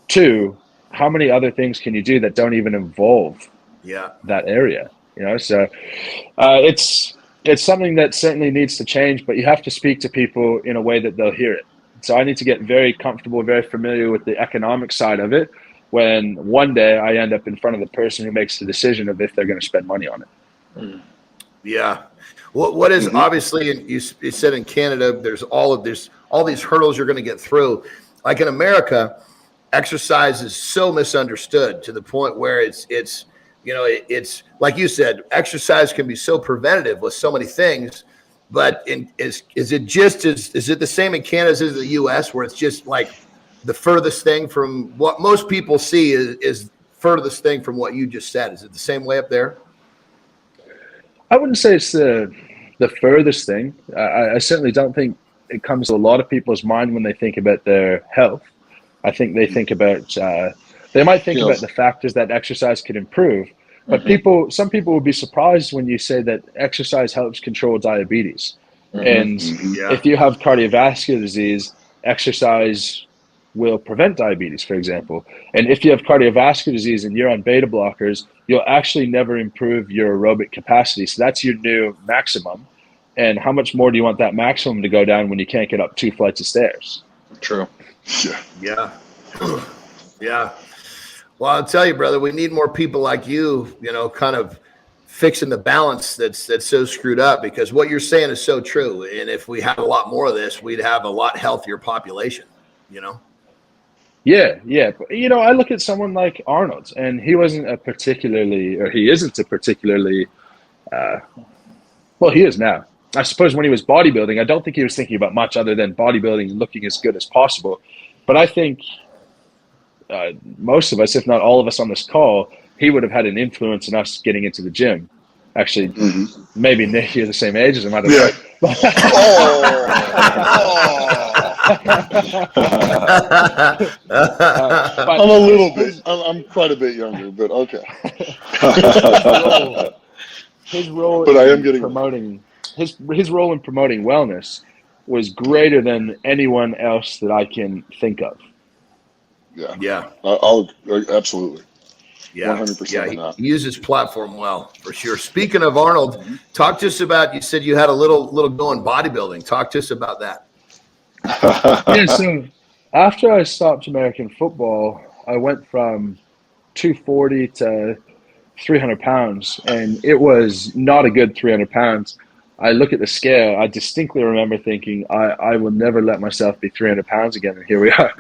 Two, how many other things can you do that don't even involve that area? So it's something that certainly needs to change, but you have to speak to people in a way that they'll hear it. So I need to get very comfortable, very familiar with the economic side of it, when one day I end up in front of the person who makes the decision of if they're going to spend money on it. Yeah. What is obviously, you said in Canada, there's all these hurdles you're going to get through. Like in America, exercise is so misunderstood to the point where it's like you said, exercise can be so preventative with so many things. But is it the same in Canada as the U.S., where it's just like the furthest thing from what most people see is furthest thing from what you just said? Is it the same way up there? I wouldn't say it's the furthest thing. I certainly don't think it comes to a lot of people's mind when they think about their health. I think they think about they might think about the factors that exercise could improve. But some people will be surprised when you say that exercise helps control diabetes. And if you have cardiovascular disease, exercise will prevent diabetes, for example. And if you have cardiovascular disease and you're on beta blockers, you'll actually never improve your aerobic capacity. So that's your new maximum. And how much more do you want that maximum to go down when you can't get up 2 flights of stairs? True. Yeah. Yeah. Well, I'll tell you, brother, we need more people like you, kind of fixing the balance that's so screwed up, because what you're saying is so true. And if we had a lot more of this, we'd have a lot healthier population, Yeah. But, I look at someone like Arnold, and he isn't a particularly, well, he is now. I suppose when he was bodybuilding, I don't think he was thinking about much other than bodybuilding and looking as good as possible. But I think most of us, if not all of us on this call, he would have had an influence in us getting into the gym. Actually, maybe Nick, you're the same age as him. I don't know. I'm a little bit. I'm quite a bit younger, but okay. His role But I am in getting promoting his role in promoting wellness was greater than anyone else that I can think of. Yeah. I'll absolutely. Yeah. 100%. He uses platform well, for sure. Speaking of Arnold, talk to us about, you said you had a little go in bodybuilding. Talk to us about that. Yeah, so after I stopped American football, I went from 240 to 300 pounds, and it was not a good 300 pounds. I look at the scale. I distinctly remember thinking, I will never let myself be 300 pounds again. And here we are.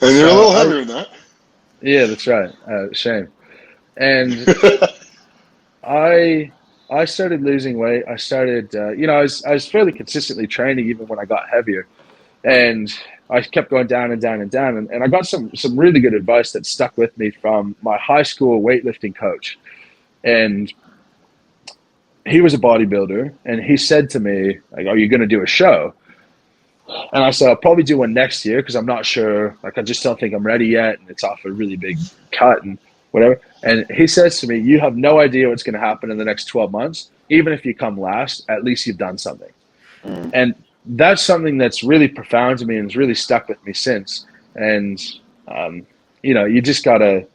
And you're a little heavier than that. Yeah, that's right. Shame. And I started losing weight. I started, I was fairly consistently training even when I got heavier. And I kept going down and down and down. And I got some really good advice that stuck with me from my high school weightlifting coach. And he was a bodybuilder. And he said to me, like, are you going to do a show? And I said, I'll probably do one next year because I'm not sure. Like, I just don't think I'm ready yet. And it's off a really big cut and whatever. And he says to me, you have no idea what's going to happen in the next 12 months. Even if you come last, at least you've done something. And that's something that's really profound to me and has really stuck with me since. And, you just gotta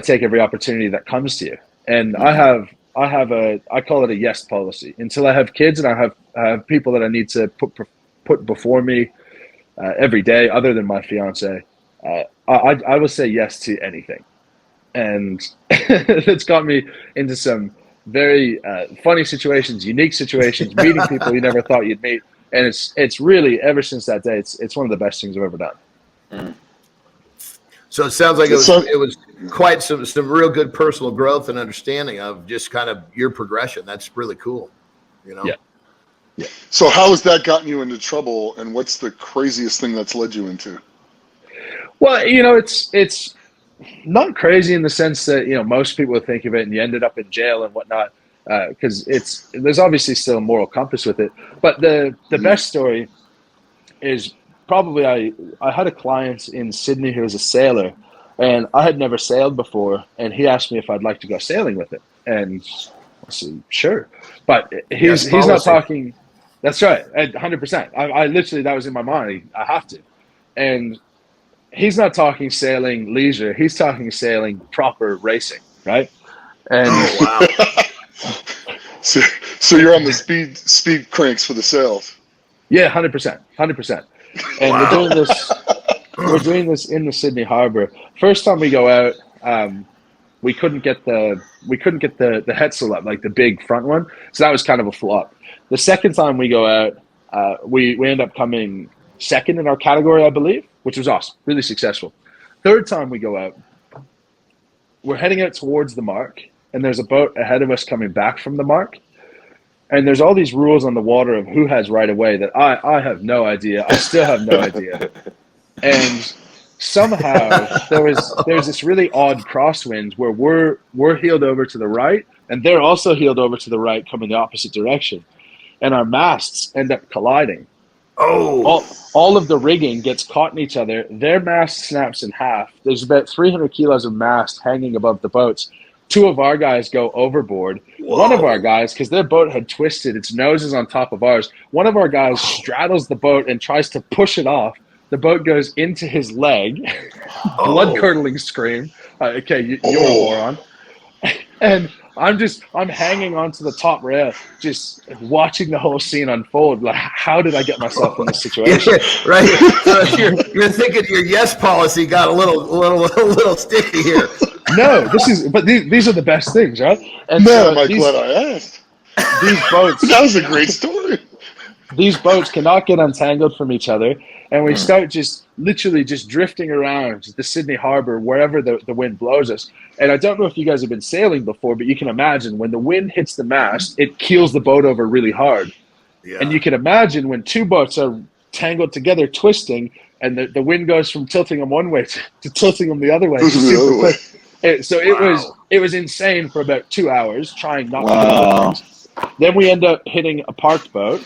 take every opportunity that comes to you. And I call it a yes policy. Until I have kids and I have people that I need to put before me every day, other than my fiance, I will say yes to anything. And it's got me into some very funny situations, unique situations, meeting people you never thought you'd meet. And it's really, ever since that day, it's one of the best things I've ever done. So it sounds like it was quite some real good personal growth and understanding of just kind of your progression. That's really cool, Yeah. So how has that gotten you into trouble, and what's the craziest thing that's led you into? Well, it's not crazy in the sense that, most people would think of it and you ended up in jail and whatnot, because there's obviously still a moral compass with it. But the best story is probably I had a client in Sydney who was a sailor, and I had never sailed before, and he asked me if I'd like to go sailing with him. And I said, sure. But he's not talking. That's right, 100%. I literally, that was in my mind. I have to. And he's not talking sailing leisure. He's talking sailing proper racing, right? And so you're on the speed cranks for the sails. Yeah, 100%. And we're doing this in the Sydney Harbour. First time we go out, we couldn't get the Hetzel up, like the big front one. So that was kind of a flop. The second time we go out, we end up coming second in our category, I believe, which was awesome, really successful. Third time we go out, we're heading out towards the mark, and there's a boat ahead of us coming back from the mark. And there's all these rules on the water of who has right of way that I have no idea. I still have no idea. And somehow there's this really odd crosswind where we're heeled over to the right, and they're also heeled over to the right, coming the opposite direction. And our masts end up colliding. All of the rigging gets caught in each other. Their mast snaps in half. There's about 300 kilos of mast hanging above the boats. Two of our guys go overboard. Whoa. One of our guys, because their boat had twisted, its nose is on top of ours. One of our guys straddles the boat and tries to push it off. The boat goes into his leg. Blood-curdling scream. You're a moron. And I'm hanging onto the top rail, just watching the whole scene unfold. Like, how did I get myself in this situation? Right. So you're thinking your yes policy got a little sticky here. No, these are the best things, right? And glad I asked. These boats. That was a great story. These boats cannot get untangled from each other, and we start just literally just drifting around the Sydney Harbour wherever the wind blows us. And I don't know if you guys have been sailing before, but you can imagine when the wind hits the mast, it keels the boat over really hard. Yeah. And you can imagine when two boats are tangled together, twisting, and the wind goes from tilting them one way to tilting them the other way. It was insane for about 2 hours trying not to hit things. Then we end up hitting a parked boat.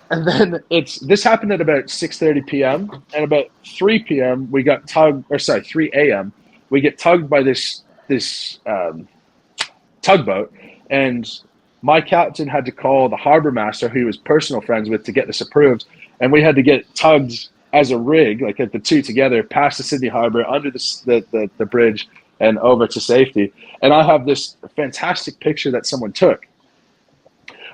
And then this happened at about 6:30 p.m. and about 3 p.m. we got tugged, 3 a.m. we get tugged by this tugboat, and my captain had to call the harbor master, who he was personal friends with, to get this approved, and we had to get tugged as a rig, like at the two together, past the Sydney Harbour, under the bridge, and over to safety. And I have this fantastic picture that someone took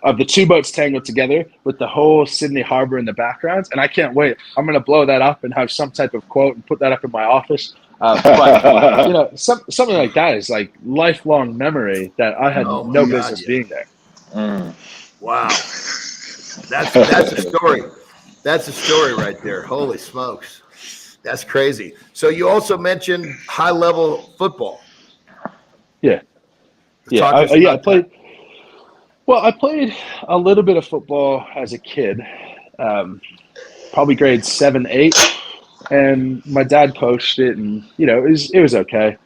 of the two boats tangled together with the whole Sydney Harbour in the background. And I can't wait. I'm going to blow that up and have some type of quote and put that up in my office. But you know, something like that is like lifelong memory that I had Oh, no my God, business yeah. being there. Wow. That's a story. That's a story right there. Holy smokes. That's crazy. So you also mentioned high level football. Yeah, yeah, Talk to us I about played. that. Well, I played a little bit of football as a kid, probably grades 7, 8, and my dad coached it, and you know, it was okay.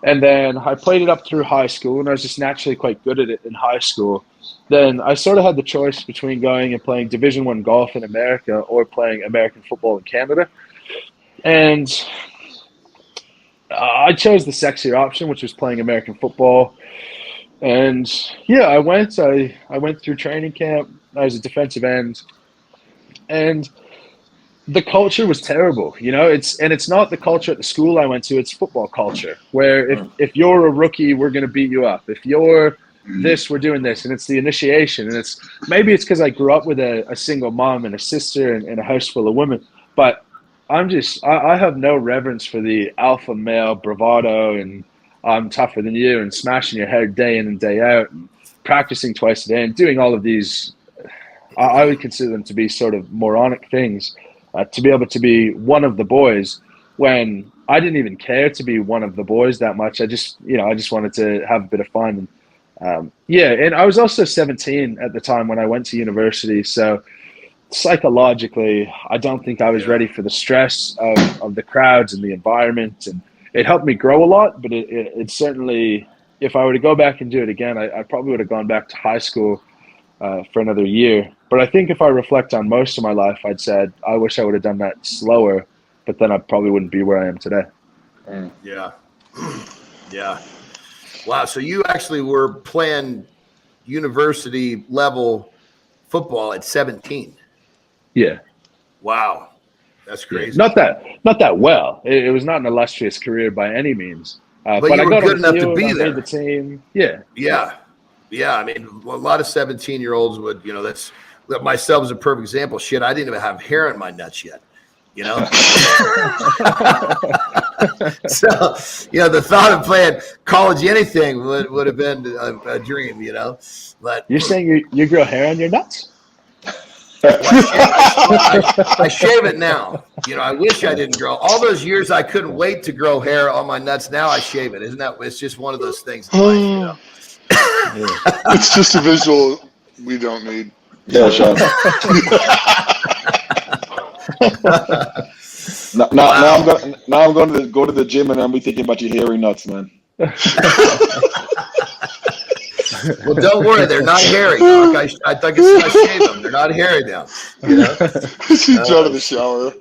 And then I played it up through high school, and I was just naturally quite good at it in high school. Then I sort of had the choice between going and playing Division One golf in America or playing American football in Canada. And I chose the sexier option, which was playing American football. And yeah, I went through training camp. I was a defensive end, and the culture was terrible. You know, it's not the culture at the school I went to. It's football culture where if you're a rookie, we're going to beat you up. If you're this, we're doing this, and it's the initiation. And it's because I grew up with a single mom and a sister and a house full of women, but I have no reverence for the alpha male bravado and I'm tougher than you and smashing your head day in and day out and practicing twice a day and doing all of these. I would consider them to be sort of moronic things. To be able to be one of the boys when I didn't even care to be one of the boys that much. I just wanted to have a bit of fun. And yeah, and I was also 17 at the time when I went to university. So psychologically, I don't think I was ready for the stress of the crowds and the environment. And it helped me grow a lot, but it certainly, if I were to go back and do it again, I probably would have gone back to high school for another year. But I think if I reflect on most of my life, I'd said I wish I would have done that slower, but then I probably wouldn't be where I am today. Yeah. Yeah. Wow. So you actually were playing university level football at 17. Yeah. Wow. That's crazy. Yeah. Not that well. It was not an illustrious career by any means. But I you were got good on the enough to field, be I there. made the team. Yeah. Yeah. Yeah. I mean, a lot of 17-year-olds would, you know, myself is a perfect example. Shit, I didn't even have hair in my nuts yet, you know? So, you know, the thought of playing college anything would have been a dream, you know? But You're saying you grow hair on your nuts? I shave it now. You know, I wish I didn't grow. All those years I couldn't wait to grow hair on my nuts. Now I shave it. Isn't that? It's just one of those things in life, you know? It's just a visual we don't need. Yeah, Sean. Now I'm going to go to the gym and I'm be thinking about your hairy nuts, man. Well, don't worry, they're not hairy. Doc. I think I shave them. They're not hairy now. You know? She's out of the shower.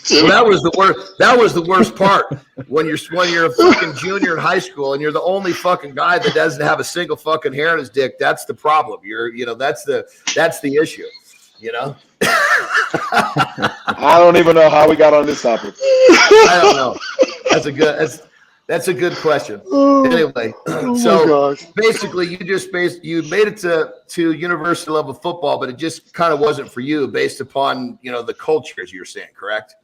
Well, that was the worst. That was the worst part. When you're a fucking junior in high school and you're the only fucking guy that doesn't have a single fucking hair in his dick. That's the problem. That's the issue. You know. I don't even know how we got on this topic. I don't know. That's a good question. Anyway, so basically, you made it to university level football, but it just kind of wasn't for you based upon the culture, as you're saying, correct?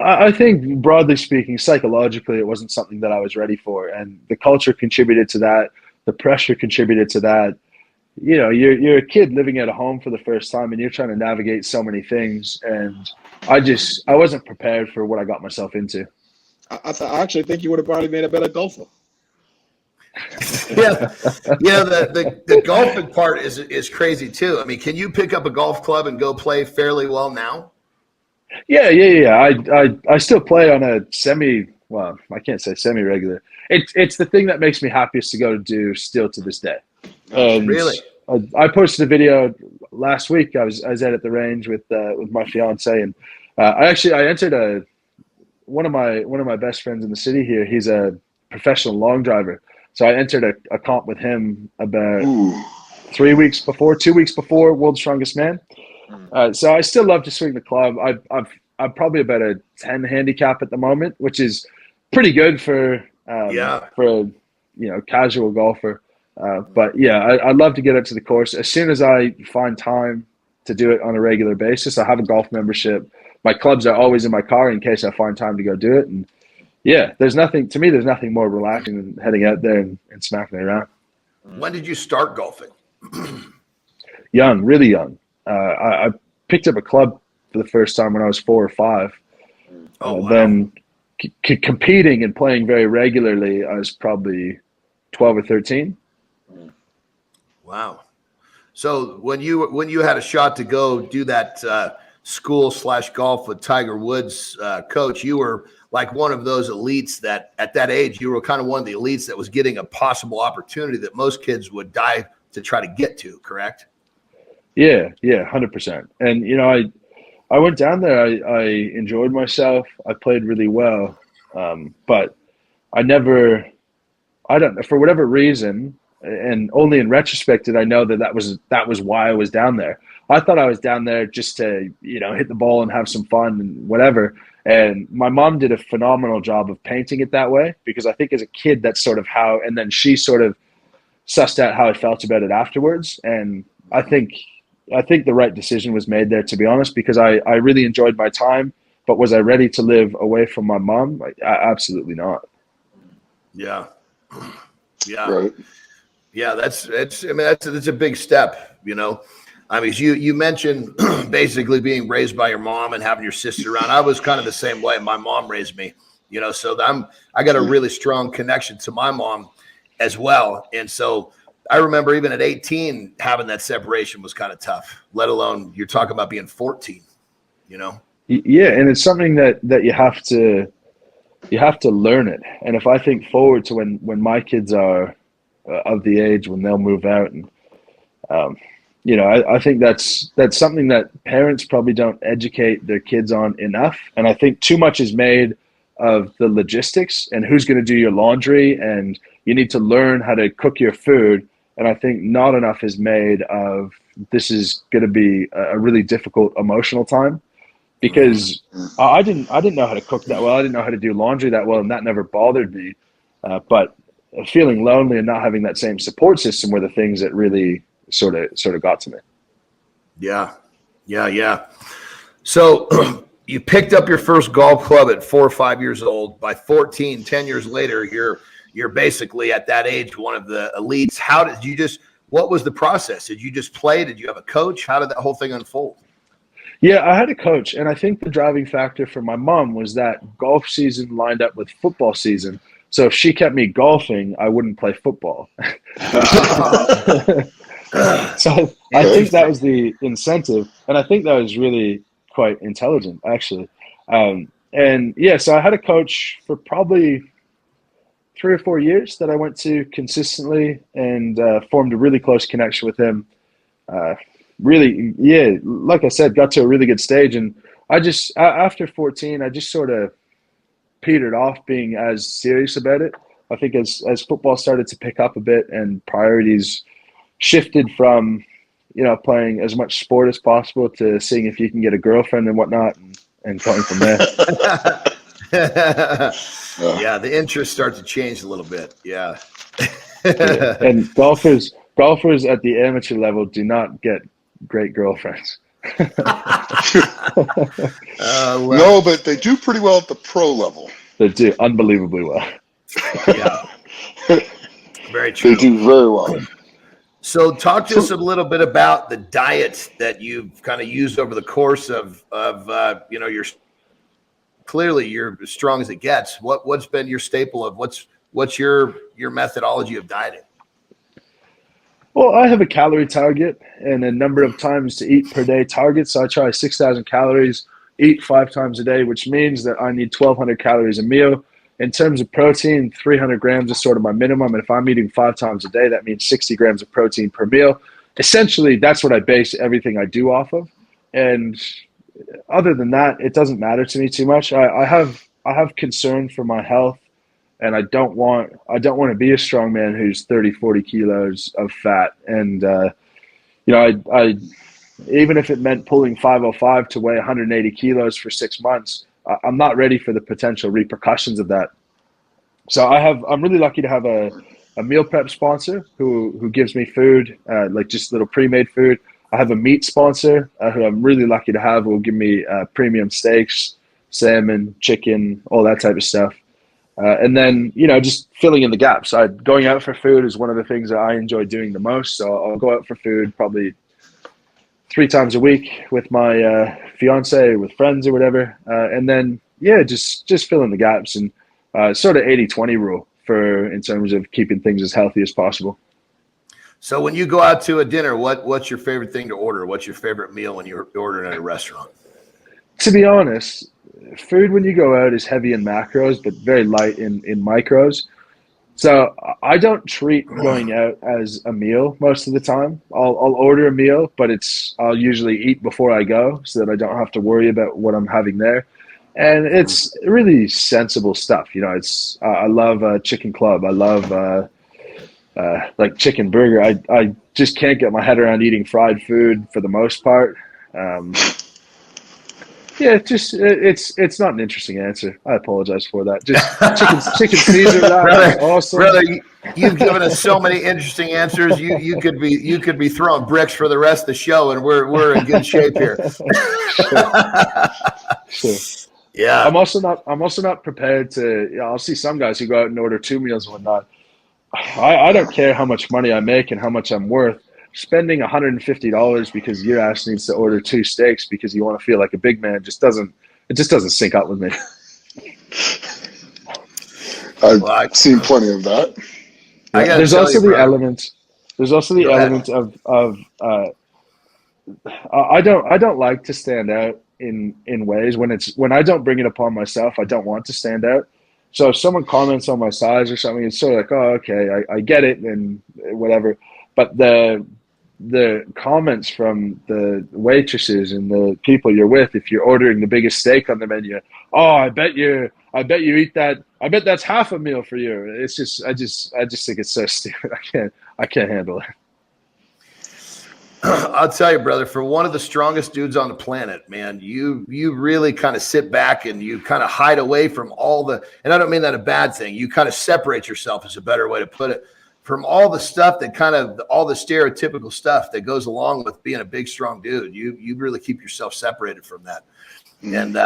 I think broadly speaking, psychologically, it wasn't something that I was ready for, and the culture contributed to that. The pressure contributed to that. You know, you're a kid living at a home for the first time, and you're trying to navigate so many things, and I wasn't prepared for what I got myself into. I actually think you would have probably made a better golfer. Yeah, the golfing part is crazy too. I mean, can you pick up a golf club and go play fairly well now? Yeah. I still play on a well, I can't say semi-regular. It's the thing that makes me happiest to go do still to this day. And really? I posted a video last week. I was at the range with my fiance, and I entered one of my best friends in the city here. He's a professional long driver, so I entered a comp with him about 2 weeks before World's Strongest Man. So I still love to swing the club. I'm probably about a 10 handicap at the moment, which is pretty good for a casual golfer. But yeah, I love to get up to the course as soon as I find time to do it on a regular basis. I have a golf membership my clubs are always in my car in case I find time to go do it. And yeah, there's nothing more relaxing than heading out there and smacking it around. When did you start golfing? Young, really young. I picked up a club for the first time when I was 4 or 5. Oh, wow. Then competing and playing very regularly, I was probably 12 or 13. Wow. So when you had a shot to go do that school/golf with Tiger Woods, coach, you were like one of those elites that at that age, you were kind of one of the elites that was getting a possible opportunity that most kids would die to try to get to, correct? Yeah, 100%. And, you know, I went down there, I enjoyed myself. I played really well. But I don't, for whatever reason, and only in retrospect did I know that was why I was down there. I thought I was down there just to, you know, hit the ball and have some fun and whatever. And my mom did a phenomenal job of painting it that way, because I think as a kid, that's sort of how, and then she sort of sussed out how I felt about it afterwards. And I think the right decision was made there, to be honest, because I really enjoyed my time. But was I ready to live away from my mom? Absolutely not. Yeah. Yeah. Right. Yeah. That's a big step, you know. I mean, you mentioned basically being raised by your mom and having your sister around. I was kind of the same way. My mom raised me, you know, so I got a really strong connection to my mom as well. And so I remember even at 18, having that separation was kind of tough, let alone you're talking about being 14, you know? Yeah. And it's something that you have to learn it. And if I think forward to when my kids are of the age when they'll move out, and, you know, I think that's something that parents probably don't educate their kids on enough. And I think too much is made of the logistics and who's going to do your laundry, and you need to learn how to cook your food. And I think not enough is made of this is going to be a really difficult emotional time, because I didn't know how to cook that well. I didn't know how to do laundry that well, and that never bothered me. But feeling lonely and not having that same support system were the things that really sort of got to me. Yeah. So you picked up your first golf club at 4 or 5 years old. By 14, 10 years later, you're basically at that age one of the elites. What was the process? Did you just play? Did you have a coach? How did that whole thing unfold? Yeah, I had a coach, and I think the driving factor for my mom was that golf season lined up with football season. So if she kept me golfing, I wouldn't play football. So I think that was the incentive, and I think that was really quite intelligent, actually. And yeah, so I had a coach for probably 3 or 4 years that I went to consistently, and formed a really close connection with him. Really, yeah, like I said, got to a really good stage. And I just, after 14, I just sort of petered off being as serious about it. I think as football started to pick up a bit and priorities shifted from, you know, playing as much sport as possible to seeing if you can get a girlfriend and whatnot, and going from there. Yeah, the interests start to change a little bit. Yeah. Yeah. And golfers at the amateur level do not get great girlfriends. No, but they do pretty well at the pro level. They do unbelievably well. Yeah. Very true. They do very well. So talk to us a little bit about the diet that you've kind of used over the course of you know, clearly you're as strong as it gets. What's been your staple of what's your methodology of dieting? Well, I have a calorie target and a number of times to eat per day target. So I try 6,000 calories, eat 5 times a day, which means that I need 1,200 calories a meal. In terms of protein, 300 grams is sort of my minimum. And if I'm eating 5 times a day, that means 60 grams of protein per meal. Essentially, that's what I base everything I do off of. And other than that, it doesn't matter to me too much. I have concern for my health. And I don't want to be a strong man who's 30, 40 kilos of fat. And, you know, I even if it meant pulling 505 to weigh 180 kilos for 6 months, I'm not ready for the potential repercussions of that. So I'm really lucky to have a meal prep sponsor who gives me food, like just little pre-made food. I have a meat sponsor who I'm really lucky to have, who will give me premium steaks, salmon, chicken, all that type of stuff. And then, just filling in the gaps. Going out for food is one of the things that I enjoy doing the most. So I'll go out for food probably 3 times a week with my fiance, with friends or whatever. And then, just fill in the gaps and sort of 80-20 rule in terms of keeping things as healthy as possible. So when you go out to a dinner, what's your favorite thing to order? What's your favorite meal when you're ordering at a restaurant? To be honest, food when you go out is heavy in macros, but very light in micros. So I don't treat going out as a meal most of the time. I'll order a meal, but I'll usually eat before I go so that I don't have to worry about what I'm having there. And it's really sensible stuff. I love chicken club. I love like chicken burger. I just can't get my head around eating fried food for the most part. It's not an interesting answer. I apologize for that. Just chicken Caesar. That awesome. Brother, you've given us so many interesting answers. You could be throwing bricks for the rest of the show, and we're in good shape here. Sure. Yeah. I'm also not prepared to. I'll see some guys who go out and order 2 meals and whatnot. I don't care how much money I make and how much I'm worth. Spending $150 because your ass needs to order 2 steaks because you want to feel like a big man just doesn't sync up with me. I've seen plenty of that. There's also the element of I don't like to stand out in ways when I don't bring it upon myself. I don't want to stand out. So if someone comments on my size or something, it's sort of like, oh, okay, I get it and whatever. But the comments from the waitresses and the people you're with, if you're ordering the biggest steak on the menu, oh, I bet you eat that. I bet that's half a meal for you. It's just, I just think it's so stupid. I can't handle it. I'll tell you, brother, for one of the strongest dudes on the planet, man, you really kind of sit back and you kind of hide away from and I don't mean that a bad thing. You kind of separate yourself is a better way to put it, from all the stuff all the stereotypical stuff that goes along with being a big, strong dude. You really keep yourself separated from that. And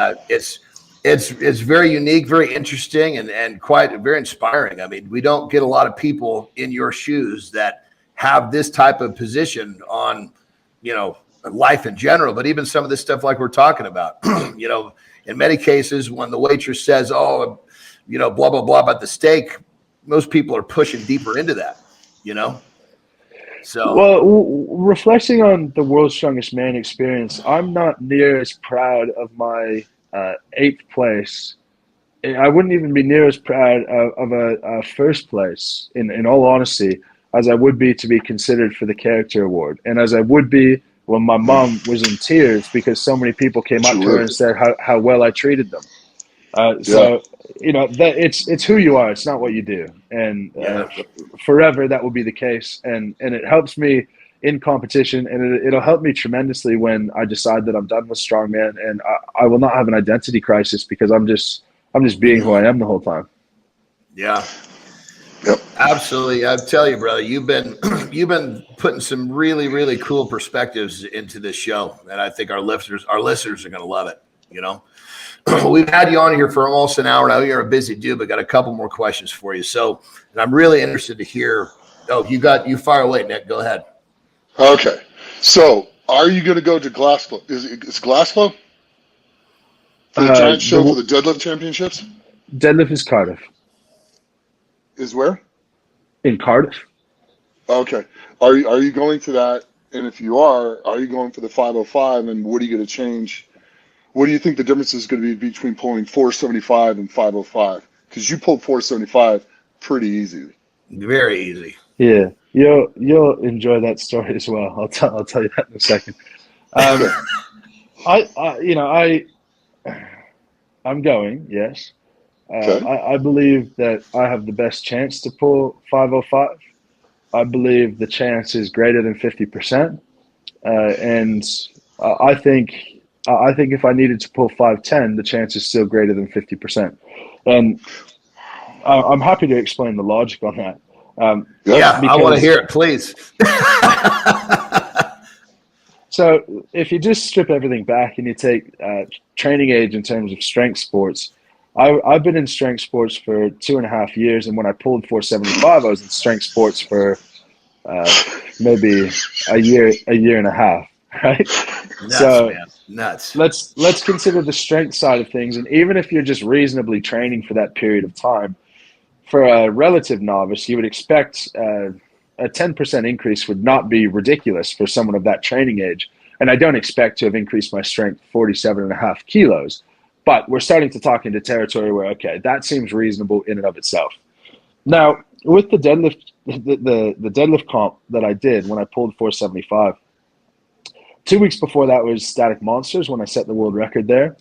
it's very unique, very interesting, and quite very inspiring. I mean, we don't get a lot of people in your shoes that have this type of position on, life in general, but even some of this stuff like we're talking about, in many cases when the waitress says, oh, blah, blah, blah about the steak, most people are pushing deeper into that, So, well, reflecting on the World's Strongest Man experience, I'm not near as proud of my 8th place. I wouldn't even be near as proud of a first place, in all honesty, as I would be to be considered for the character award, and as I would be when my mom was in tears because so many people came up to her and said how well I treated them. So that it's who you are. It's not what you do. And forever that will be the case. And it helps me in competition, and it'll help me tremendously when I decide that I'm done with strongman, and I will not have an identity crisis because I'm just being who I am the whole time. Yeah. Yep. Absolutely. I tell you, brother, you've been putting some really, really cool perspectives into this show, and I think our listeners are going to love it. We've had you on here for almost an hour now. You're a busy dude, but got a couple more questions for you. So, and I'm really interested to hear. Oh, you fire away, Nick. Go ahead. Okay. So, are you going to go to Glasgow? Is Glasgow for the Giants show for the Deadlift Championships? Deadlift is Cardiff. Is where? In Cardiff. Okay. Are you going to that? And if you are you going for the 505? And what are you going to change? What do you think the difference is going to be between pulling 475 and 505? Because you pulled 475 pretty easy. Very easy. Yeah, you'll enjoy that story as well. I'll tell you that in a second. I'm going. Yes. Okay. I believe that I have the best chance to pull 505. I believe the chance is greater than 50%, and I think if I needed to pull 510, the chance is still greater than 50%. And I'm happy to explain the logic on that. I want to hear it, please. So if you just strip everything back and you take training age in terms of strength sports, I've been in strength sports for 2.5 years, and when I pulled 475, I was in strength sports for maybe a year and a half, right? Nuts, So man. Nuts. let's consider the strength side of things, and even if you're just reasonably training for that period of time, for a relative novice, you would expect a 10% increase would not be ridiculous for someone of that training age. And I don't expect to have increased my strength 47.5 kilos, but we're starting to talk into territory where, okay, that seems reasonable in and of itself. Now, with the deadlift, the deadlift comp that I did when I pulled 475, 2 weeks before that was Static Monsters when I set the world record there.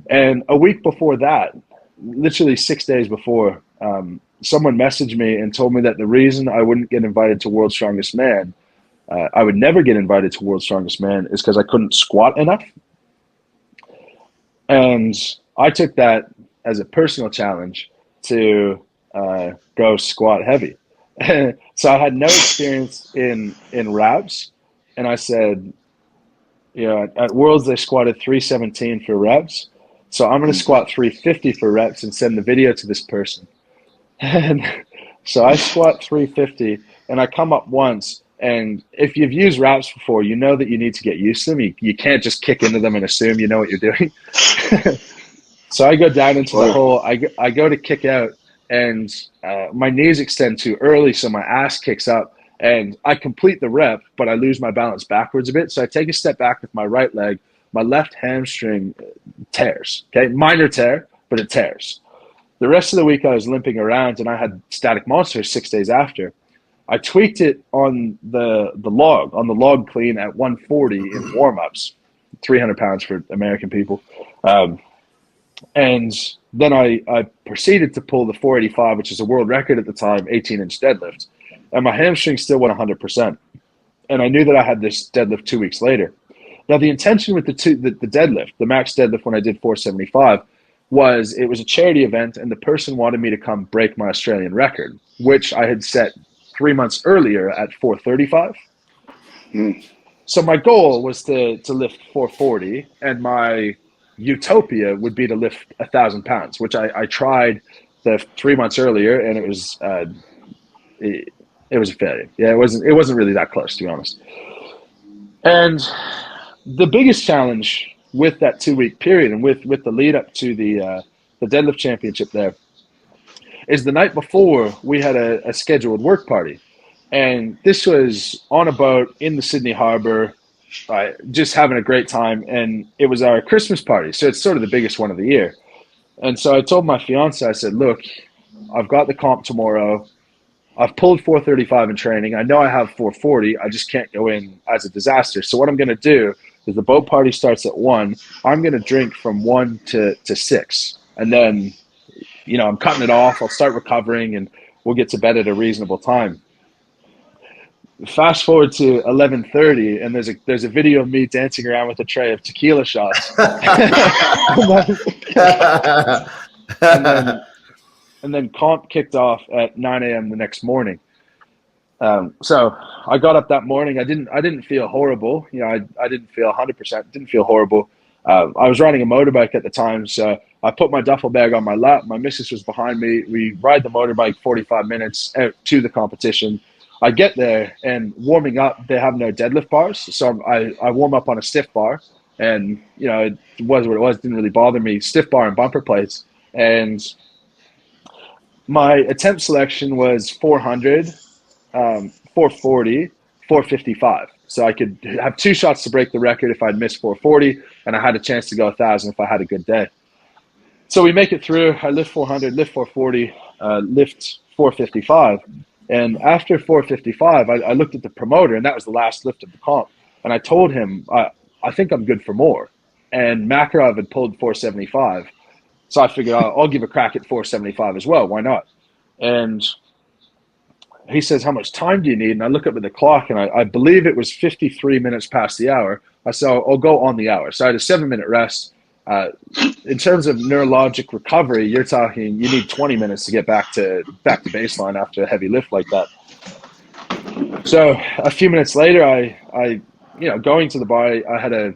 And a week before that, literally 6 days before, someone messaged me and told me that the reason I wouldn't get invited to World's Strongest Man, I would never get invited to World's Strongest Man, is because I couldn't squat enough. And I took that as a personal challenge to go squat heavy. So I had no experience in reps, and I said, at Worlds they squatted 317 for reps, so I'm going to squat 350 for reps and send the video to this person. And so I squat 350, and I come up once, and if you've used reps before, you know that you need to get used to them. You can't just kick into them and assume you know what you're doing. So I go down into the hole. I go to kick out, and my knees extend too early, so my ass kicks up, and I complete the rep, but I lose my balance backwards a bit. So I take a step back with my right leg. My left hamstring tears. Okay, minor tear, but it tears. The rest of the week I was limping around, and I had Static Monsters 6 days after. I tweaked it on the log clean at 140 in warm-ups, 300 pounds for American people. And then I proceeded to pull the 485, which is a world record at the time, 18-inch deadlift. And my hamstring still went 100%. And I knew that I had this deadlift 2 weeks later. Now, the intention with the deadlift, the max deadlift when I did 475, was it was a charity event, and the person wanted me to come break my Australian record, which I had set 3 months earlier at 435. So my goal was to lift 440, and my utopia would be to lift 1,000 pounds, which I tried the 3 months earlier, and it was a failure. Yeah, it wasn't really that close, to be honest. And the biggest challenge with that 2 week period and with the lead up to the deadlift championship there is the night before we had a scheduled work party. And this was on a boat in the Sydney Harbor, just having a great time. And it was our Christmas party. So it's sort of the biggest one of the year. And so I told my fiance, I said, look, I've got the comp tomorrow. I've pulled 435 in training. I know I have 440. I just can't go in as a disaster. So what I'm going to do is the boat party starts at 1. I'm going to drink from 1 to 6. And then, I'm cutting it off. I'll start recovering, and we'll get to bed at a reasonable time. Fast forward to 11:30, and there's a video of me dancing around with a tray of tequila shots. and then comp kicked off at 9 a.m. the next morning. So I got up that morning. I didn't feel horrible. I didn't feel 100%. Didn't feel horrible. I was riding a motorbike at the time, so I put my duffel bag on my lap. My missus was behind me. We ride the motorbike 45 minutes out to the competition. I get there, and warming up, they have no deadlift bars, so I warm up on a stiff bar, and it was what it was. It didn't really bother me. Stiff bar and bumper plates, and my attempt selection was 400, 440, 455. So I could have 2 shots to break the record if I'd missed 440, and I had a chance to go 1,000 if I had a good day. So we make it through. I lift 400, lift 440, lift 455. And after 455, I looked at the promoter, and that was the last lift of the comp. And I told him, I think I'm good for more. And Makarov had pulled 475. So I figured I'll give a crack at 475 as well. Why not? And he says, how much time do you need? And I look up at the clock, and I believe it was 53 minutes past the hour. I said, I'll go on the hour. So I had a 7-minute rest. In terms of neurologic recovery, you're talking you need 20 minutes to get back to baseline after a heavy lift like that. So a few minutes later, I going to the bar, I had a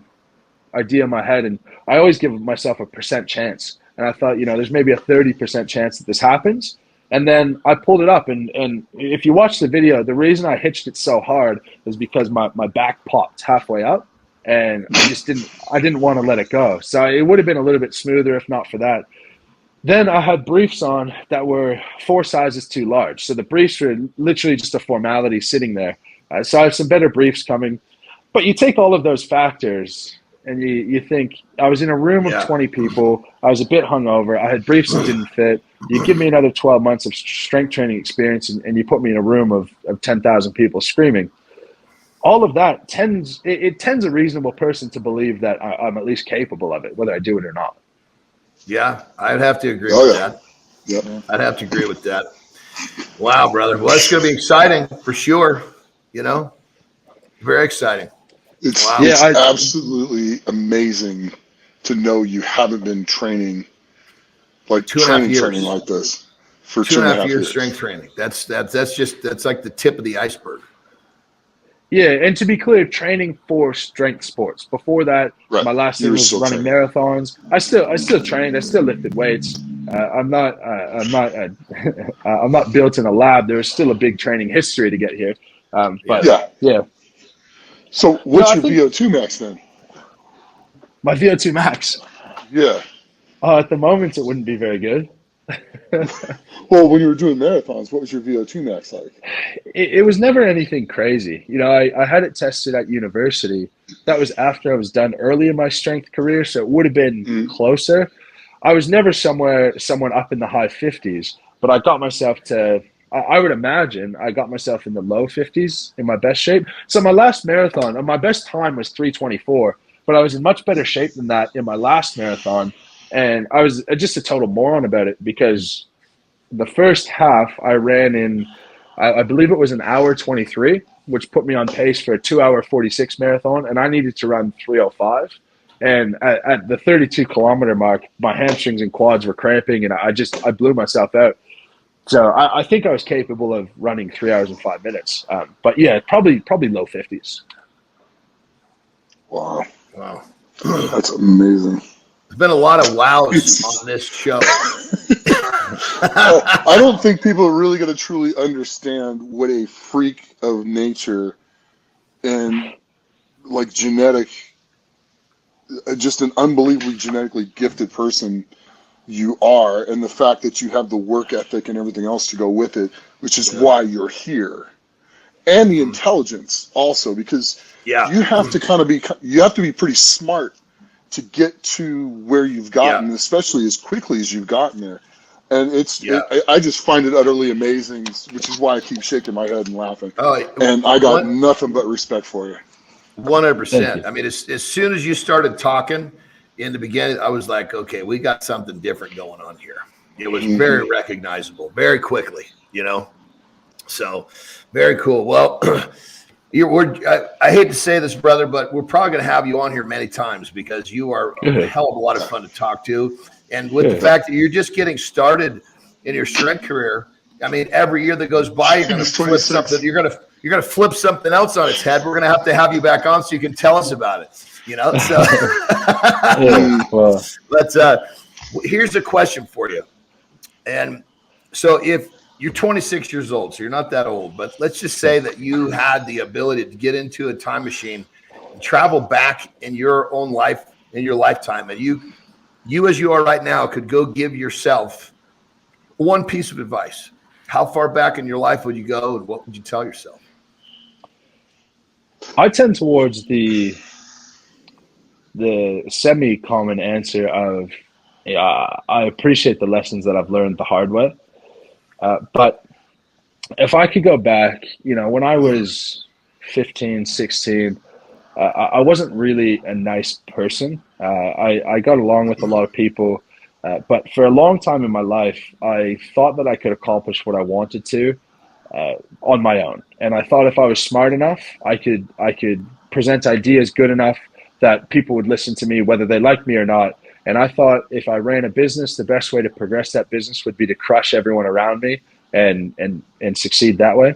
idea in my head, and I always give myself a percent chance. And I thought, there's maybe a 30% chance that this happens. And then I pulled it up, and if you watch the video, the reason I hitched it so hard is because my back popped halfway up, and I didn't want to let it go. So it would have been a little bit smoother if not for that. Then I had briefs on that were 4 sizes too large. So the briefs were literally just a formality sitting there. So I have some better briefs coming. But you take all of those factors and you think, I was in a room of 20 people. I was a bit hungover. I had briefs that didn't fit. You give me another 12 months of strength training experience and you put me in a room of 10,000 people screaming. All of that tends a reasonable person to believe that I'm at least capable of it, whether I do it or not. Yeah, I'd have to agree with that. Yep. I'd have to agree with that. Wow, brother. Well, it's going to be exciting for sure. Very exciting. It's absolutely amazing to know you haven't been training like training like this for 2.5 years. Strength training. That's like the tip of the iceberg. Yeah, and to be clear, training for strength sports. Before that, my last thing was running marathons. I still trained. I still lifted weights. I'm not built in a lab. There was still a big training history to get here. Yeah. So what's your VO2 max then? My VO2 max? Yeah. At the moment, it wouldn't be very good. Well, when you were doing marathons, what was your VO2 max like? It was never anything crazy. I had it tested at university. That was after I was done early in my strength career, so it would have been closer. I was never someone up in the high 50s, but I got myself to, I would imagine, I got myself in the low 50s in my best shape. So my last marathon, my best time was 3:24, but I was in much better shape than that in my last marathon. And I was just a total moron about it because the first half I ran in, I believe it was an hour 23, which put me on pace for a 2-hour 46 marathon, and I needed to run 3:05. And at the 32-kilometer mark, my hamstrings and quads were cramping, and I blew myself out. So I think I was capable of running 3 hours and 5 minutes. But yeah, probably low 50s. Wow. That's amazing. There's been a lot of wows on this show. I don't think people are really going to truly understand what a freak of nature and like just an unbelievably genetically gifted person you are, and the fact that you have the work ethic and everything else to go with it, which is why you're here, and the intelligence also, because you have to be pretty smart to get to where you've gotten, especially as quickly as you've gotten there. And I just find it utterly amazing, which is why I keep shaking my head and laughing. And I got nothing but respect for you. 100%. I mean, as soon as you started talking in the beginning, I was like, okay, we got something different going on here. It was very recognizable, very quickly, So very cool. Well, I hate to say this, brother, but we're probably going to have you on here many times because you are a hell of a lot of fun to talk to. And with the fact that you're just getting started in your strength career, I mean, every year that goes by, you're going to flip something. You're going to flip something else on its head. We're going to have you back on so you can tell us about it. So here's a question for you. And so if you're 26 years old, so you're not that old, but let's just say that you had the ability to get into a time machine and travel back in your own life, in your lifetime, and you as you are right now could go give yourself one piece of advice. How far back in your life would you go, and what would you tell yourself? I tend towards the semi-common answer of, I appreciate the lessons that I've learned the hard way. But if I could go back, when I was 15, 16, I wasn't really a nice person. I got along with a lot of people, but for a long time in my life, I thought that I could accomplish what I wanted to on my own. And I thought if I was smart enough, I could present ideas good enough that people would listen to me, whether they liked me or not. And I thought if I ran a business, the best way to progress that business would be to crush everyone around me and succeed that way.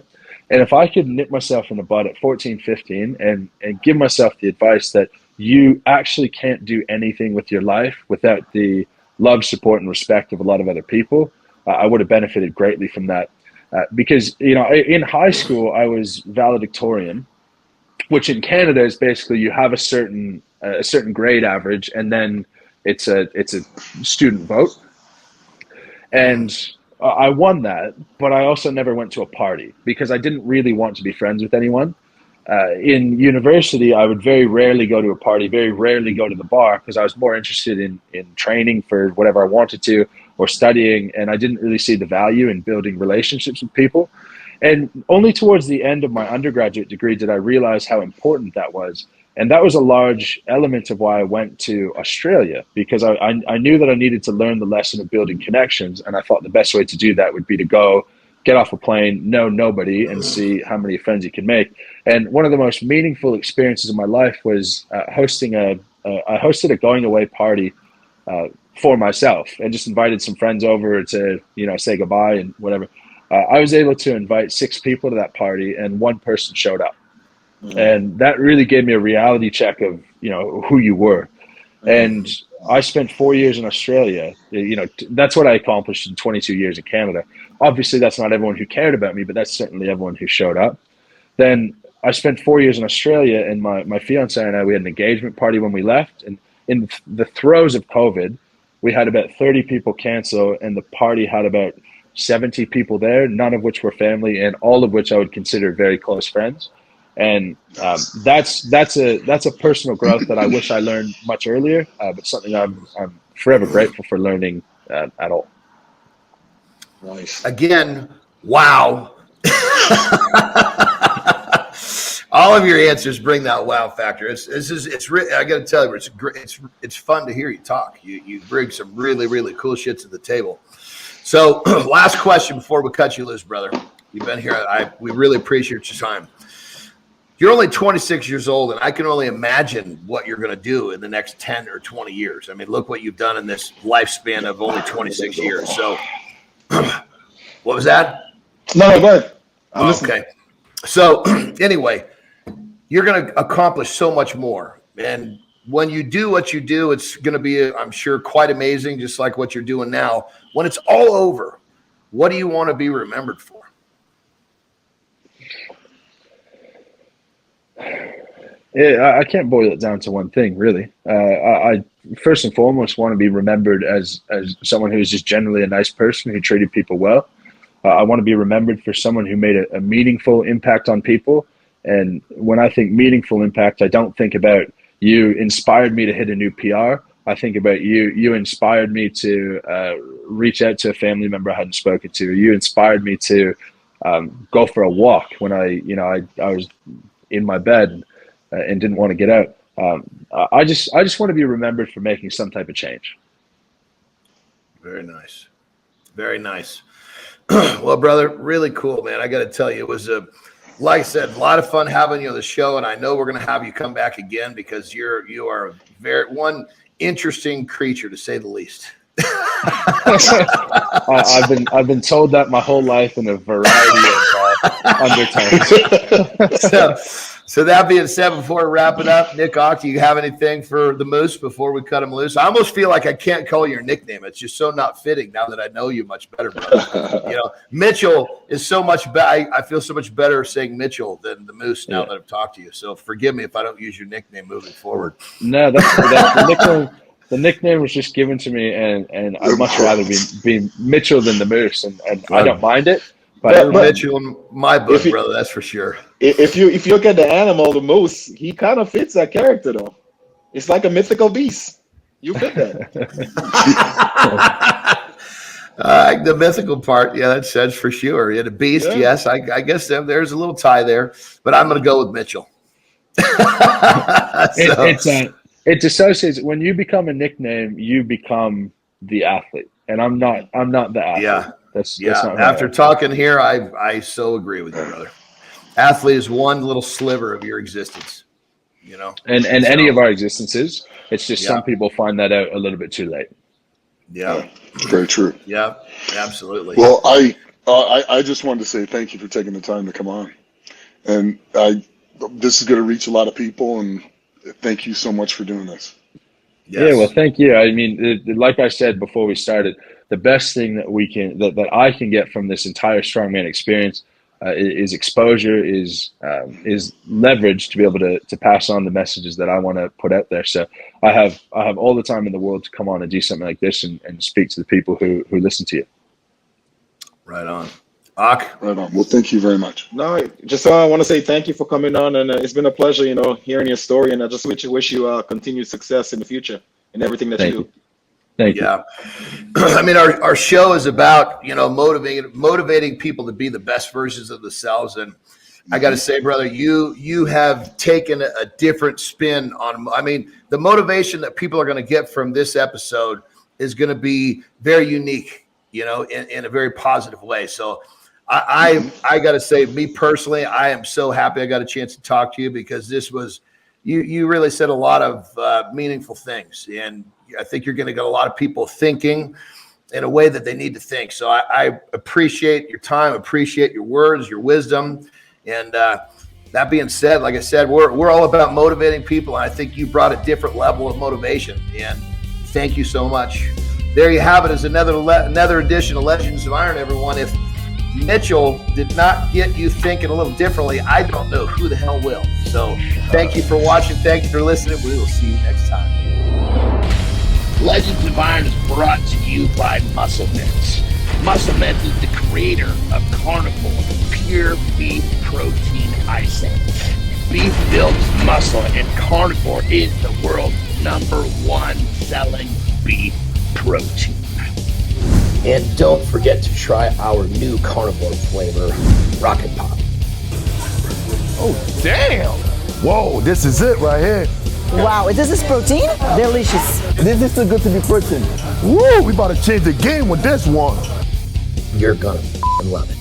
And if I could nip myself in the butt at 14, 15 and give myself the advice that you actually can't do anything with your life without the love, support, and respect of a lot of other people, I would have benefited greatly from that. Because, you know, in high school, I was valedictorian, which in Canada is basically you have a certain grade average, and then it's a student vote. And I won that, but I also never went to a party because I didn't really want to be friends with anyone. In university, I would very rarely go to a party, very rarely go to the bar because I was more interested in training for whatever I wanted to or studying, and I didn't really see the value in building relationships with people. And only towards the end of my undergraduate degree did I realize how important that was. And that was a large element of why I went to Australia, because I knew that I needed to learn the lesson of building connections. And I thought the best way to do that would be to go get off a plane, know nobody, and see how many friends you can make. And one of the most meaningful experiences of my life was I hosted a going away party for myself and just invited some friends over to, you know, say goodbye and whatever. I was able to invite 6 people to that party, and 1 person showed up. And that really gave me a reality check of, you know, who you were. And I spent 4 years in Australia. You know, that's what I accomplished in 22 years in Canada. Obviously, that's not everyone who cared about me, but that's certainly everyone who showed up. Then I spent 4 years in Australia, and my fiance and I, we had an engagement party when we left. And in the throes of COVID, we had about 30 people cancel, and the party had about 70 people there, none of which were family, and all of which I would consider very close friends. And that's a personal growth that I wish I learned much earlier, but something I'm forever grateful for learning at all. Nice. Again, wow. All of your answers bring that wow factor. It's I got to tell you, it's fun to hear you talk. You bring some really, really cool shit to the table. So last question before we cut you loose, brother. You've been here. We really appreciate your time. You're only 26 years old, and I can only imagine what you're going to do in the next 10 or 20 years. I mean, look what you've done in this lifespan of only 26 years. So what was that? No, go ahead. Okay. So anyway, you're going to accomplish so much more. And when you do what you do, it's going to be, I'm sure, quite amazing, just like what you're doing now. When it's all over, what do you want to be remembered for? I can't boil it down to one thing, really. I first and foremost want to be remembered as someone who's just generally a nice person who treated people well. I want to be remembered for someone who made a meaningful impact on people. And when I think meaningful impact, I don't think about you inspired me to hit a new PR. I think about you inspired me to reach out to a family member I hadn't spoken to. You inspired me to go for a walk when I was in my bed and didn't want to get out. I just want to be remembered for making some type of change. Very nice. Very nice. Well, brother, really cool, man. I got to tell you, it was like I said, a lot of fun having you on the show, and I know we're going to have you come back again because you are a one interesting creature, to say the least. I've been told that my whole life in a variety of undertones. So that being said, before we wrap it up, Nick Ock, do you have anything for the Moose before we cut him loose? I almost feel like I can't call your nickname. It's just so not fitting now that I know you much better, brother. You know, Mitchell is so much better. I feel so much better saying Mitchell than the Moose now that I've talked to you. So forgive me if I don't use your nickname moving forward. No, that's the nickname. The nickname was just given to me, and I'd much rather be Mitchell than the Moose, and I don't mind it. But Mitchell in my book, brother, that's for sure. If you look at the animal, the moose, he kind of fits that character though. It's like a mythical beast. You fit that. The mythical part, yeah, that's for sure. Yeah, the beast, yes. I guess there's a little tie there, but I'm going to go with Mitchell. It dissociates. When you become a nickname, you become the athlete, and I'm not the athlete. Yeah. That's not after talking here, I so agree with you, brother. Athlete is one little sliver of your existence, you know. And any of our existences, it's just some people find that out a little bit too late. Yeah. Very true. Yeah, absolutely. Well, I I just wanted to say thank you for taking the time to come on. And this is going to reach a lot of people, and thank you so much for doing this. Yes. Yeah, well, thank you. I mean, like I said before we started, the best thing that I can get from this entire strongman experience is exposure, is leverage to be able to pass on the messages that I want to put out there. So I have all the time in the world to come on and do something like this and speak to the people who listen to you. Right on. Ak? Right on. Well, thank you very much. No, just I want to say thank you for coming on, and it's been a pleasure, hearing your story, and I just wish you continued success in the future in everything that you do. Thank you. Yeah. I mean, our show is about, motivating people to be the best versions of themselves. And I got to say, brother, you have taken a different spin on, the motivation that people are going to get from this episode is going to be very unique, in a very positive way. So I got to say, me personally, I am so happy I got a chance to talk to you, because this was, you really said a lot of meaningful things. And I think you're going to get a lot of people thinking in a way that they need to think. So I appreciate your time, appreciate your words, your wisdom. And that being said, like I said, we're all about motivating people. And I think you brought a different level of motivation. And thank you so much. There you have it, as another edition of Legends of Iron, everyone. If Mitchell did not get you thinking a little differently, I don't know who the hell will. So thank you for watching. Thank you for listening. We will see you next time. Legends of Iron is brought to you by MuscleMint. MuscleMint is the creator of Carnivore Pure Beef Protein Icing. Beef builds muscle, and Carnivore is the world's #1 selling beef protein. And don't forget to try our new Carnivore flavor, Rocket Pop. Oh, damn. Whoa, this is it right here. Wow, is this protein? Delicious. This is too good to be protein. Woo, we about to change the game with this one. You're gonna love it.